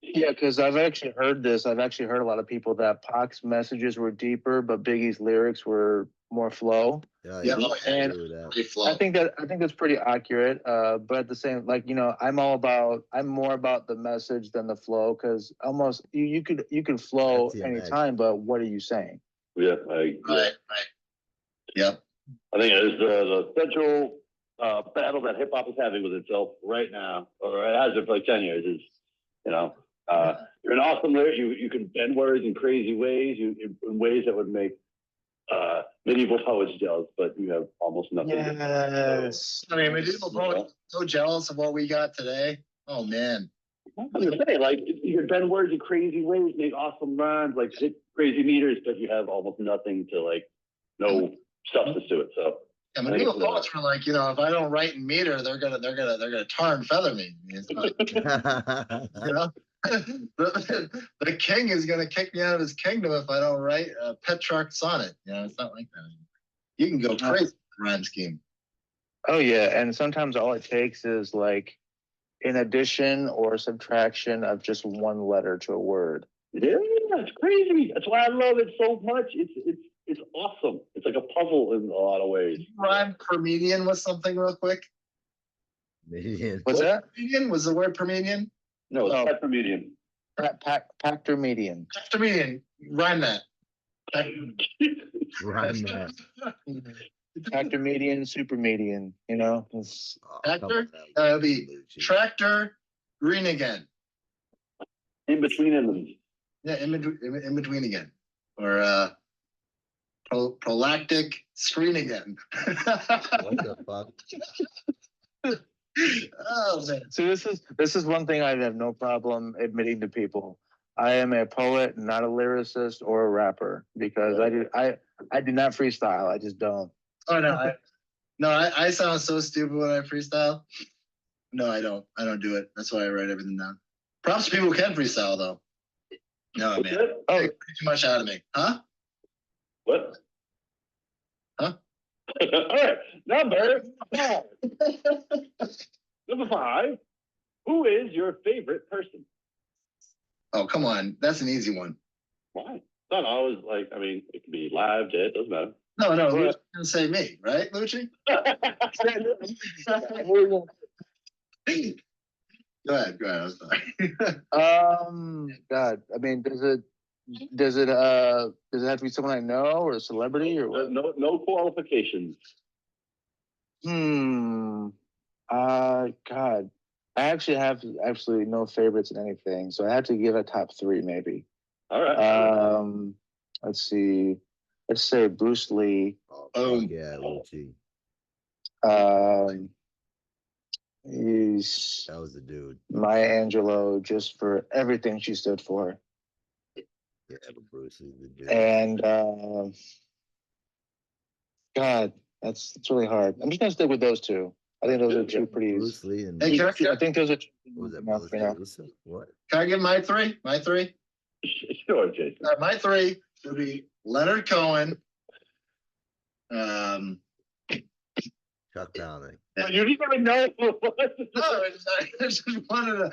Yeah, because I've actually heard this. I've actually heard a lot of people that Pac's messages were deeper, but Biggie's lyrics were more flow. Yeah, and I think that's pretty accurate. But at the same, like, you know, I'm more about the message than the flow, because almost you could flow anytime, but what are you saying? Yeah, right. Yep. I think it's the central battle that hip hop is having with itself right now, or it has been for like 10 years. Is, you know, you're an awesome lyric. You can bend words in crazy ways, in ways that would make medieval poets jealous, but you have almost nothing. Yes. I mean, medieval poets so jealous of what we got today. Oh man. I'm gonna say, like, you can bend words in crazy ways, make awesome rhymes, like hit crazy meters, but you have almost nothing to, like, no substance to it. So yeah, medieval poets were like, you know, if I don't write in meter, they're gonna tar and feather me. It's not, you know, the king is gonna kick me out of his kingdom if I don't write a Petrarch sonnet. You know, it's not like that anymore. You can go crazy with the rhyme scheme. Oh yeah, and sometimes all it takes is like an addition or subtraction of just one letter to a word. Yeah, it's crazy. That's why I love it so much. It's awesome. It's like a puzzle in a lot of ways. Rhyme Parmenion with something real quick. What's that? Parmenion was the word Parmenion? No, it's not Parmenion. Pactor median. Pactor median. Rhyme that. Rhyme that. Tractor median, super median, you know. Tractor? That'll be tractor green again. In between them. Yeah, in between again. Or prolactic screen again. What the fuck? Oh man. So this is one thing I have no problem admitting to people. I am a poet, not a lyricist or a rapper, because I do not freestyle. I just don't. Oh no, I sound so stupid when I freestyle. No, I don't. I don't do it. That's why I write everything down. Props to people who can freestyle though. No, man. Oh, too much out of me. Huh? What? Huh? All right. Number 5. Number 5. Who is your favorite person? Oh, come on. That's an easy one. Why? Not always like, I mean, it can be live, dead, doesn't matter. No, Lucci's gonna say me, right, Lucci? Go ahead. I was sorry. God, I mean, does it have to be someone I know or a celebrity or what? No qualifications. God, I actually have absolutely no favorites in anything, so I have to give a top 3 maybe. All right. Let's see. Let's say Bruce Lee. Oh, yeah, LUCCI. That was the dude. Maya Angelou, just for everything she stood for. Yeah, but Bruce Lee's the dude. And God, that's really hard. I'm just gonna stick with those two. I think those are two pretty. Bruce Lee and Hey, I think those are. what was that? Enough, What? Can I give my 3? My 3? Sure, Jason. My 3 would be Leonard Cohen. Chuck Downing. You didn't even know. No, I just wanted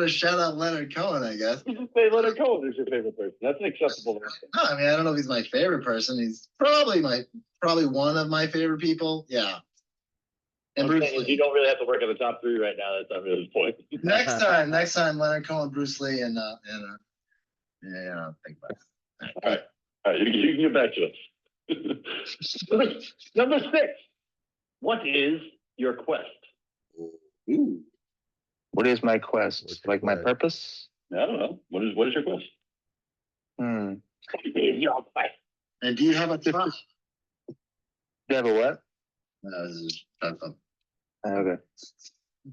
to shout out Leonard Cohen, I guess. You just say Leonard Cohen is your favorite person. That's an acceptable answer. No, I mean, I don't know if he's my favorite person. He's probably one of my favorite people. Yeah. And Bruce Lee. You don't really have to work on the top 3 right now. That's not really the point. Next time, Leonard Cohen, Bruce Lee, and yeah, think about it. All right. You can get back to us. Number 6. What is your quest? Ooh. What is my quest? What's like my quest? purpose? I don't know. What is your quest? And do you have a trust? Do you have a what? Okay.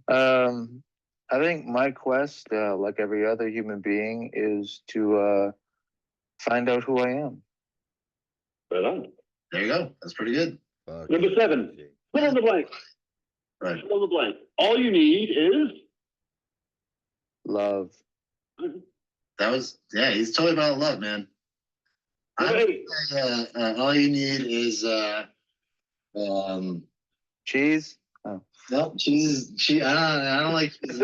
I think my quest, like every other human being, is to find out who I am. Right on. There you go. That's pretty good. Number 7. Fill in the blank. Right. Fill in the blank. All you need is Love. He's totally about love, man. Hey. All you need is Cheese? No, cheese. I don't like cheese.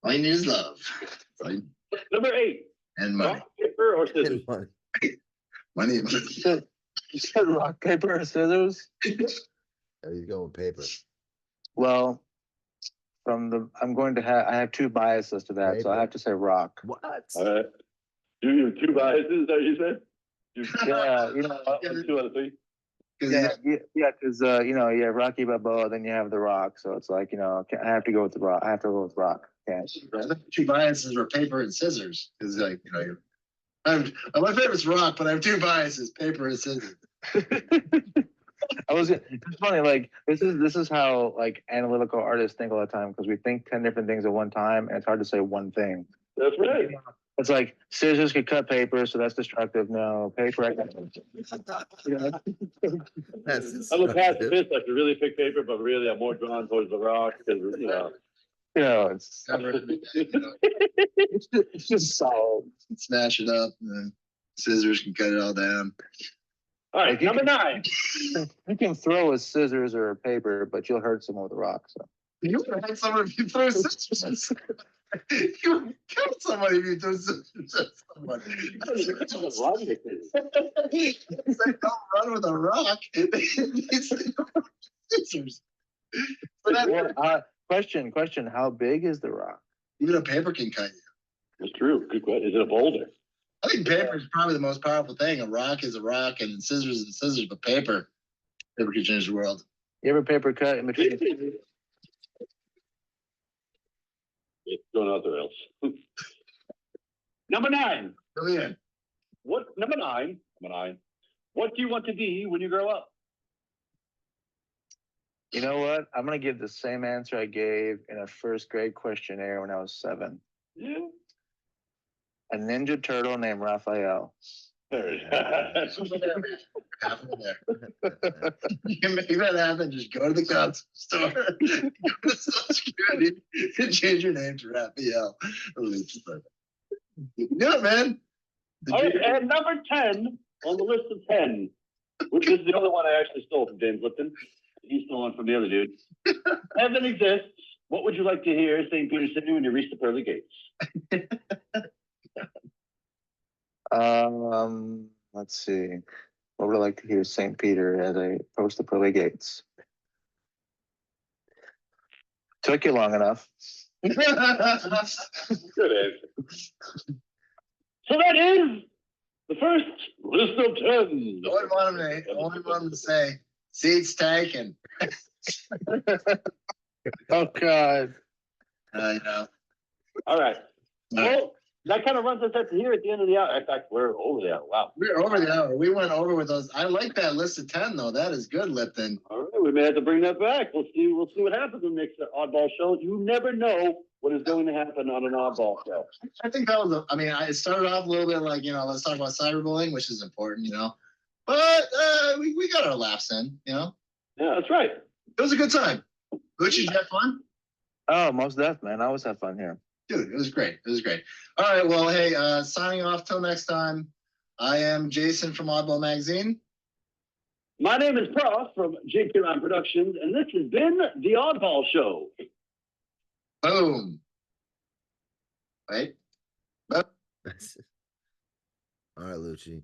All you need is love. Number 8. And money. Rock, paper, or scissors? Money. Money. You said rock, paper, or scissors? Oh, he's going paper. Well, I have two biases to that, so I have to say rock. What? All right. You have 2 biases, is that what you said? Yeah, 2 out of 3. because you have Rocky Balboa, then you have The Rock, so it's like, I have to go with The Rock. I have to go with Rock. Yeah. 2 biases were paper and scissors. Because my favorite's rock, but I have 2 biases: paper and scissors. It's funny, like this is how like analytical artists think all the time, because we think 10 different things at one time, and it's hard to say one thing. That's right. It's like scissors could cut paper, so that's destructive. No, paper. That's I'm a pacifist, like to really pick paper, but really I'm more drawn towards The Rock because It's just solid. Smash it up, and then scissors can cut it all down. All right, number 9. You can throw a scissors or a paper, but you'll hurt someone with a rock. So You would hurt someone if you throw scissors. You would kill somebody if you throw scissors at someone. Don't run with a rock. Scissors. Question: how big is the rock? Even a paper can cut you. That's true. Good question. Is it a boulder? I think paper is probably the most powerful thing. A rock is a rock, and scissors is scissors. But paper can change the world. You ever paper cut in between? It's going out the rails. Number 9. Brilliant. Number nine. What do you want to be when you grow up? You know what? I'm gonna give the same answer I gave in a first grade questionnaire when I was 7. Yeah. A Ninja Turtle named Raphael. There it is. Half of there. You can make that happen. Just go to the costume store, go to Social Security, and change your name to Raphael. You can do it, man. All right, and number 10 on the list of 10, which is the only one I actually stole from James Lipton. He stole one from the other dude. Heaven exists. What would you like to hear St. Peter City when you reach the pearly gates? Let's see. What would I like to hear St. Peter as I approach the pearly gates? Took you long enough. Good answer. So that is the first list of 10. I only want him to say, seats taken. Oh, God. I know. All right. Well, that kind of runs us up to here at the end of the hour. In fact, we're over the hour. Wow. We're over the hour. We went over with those. I like that list of 10, though. That is good, Lipton. All right. We may have to bring that back. We'll see what happens in the next oddball show. You never know what is going to happen on an oddball show. I think that was, it started off a little bit like, let's talk about cyberbullying, which is important, But we got our laughs in, Yeah, that's right. It was a good time. Lucy, did you have fun? Oh, most definitely, man. I always have fun here. Dude, it was great. All right, well, hey, signing off till next time. I am Jason from Oddball Magazine. My name is Prof from JP Ron Productions, and this has been The Oddball Show. Boom. Right? All right, Lucci.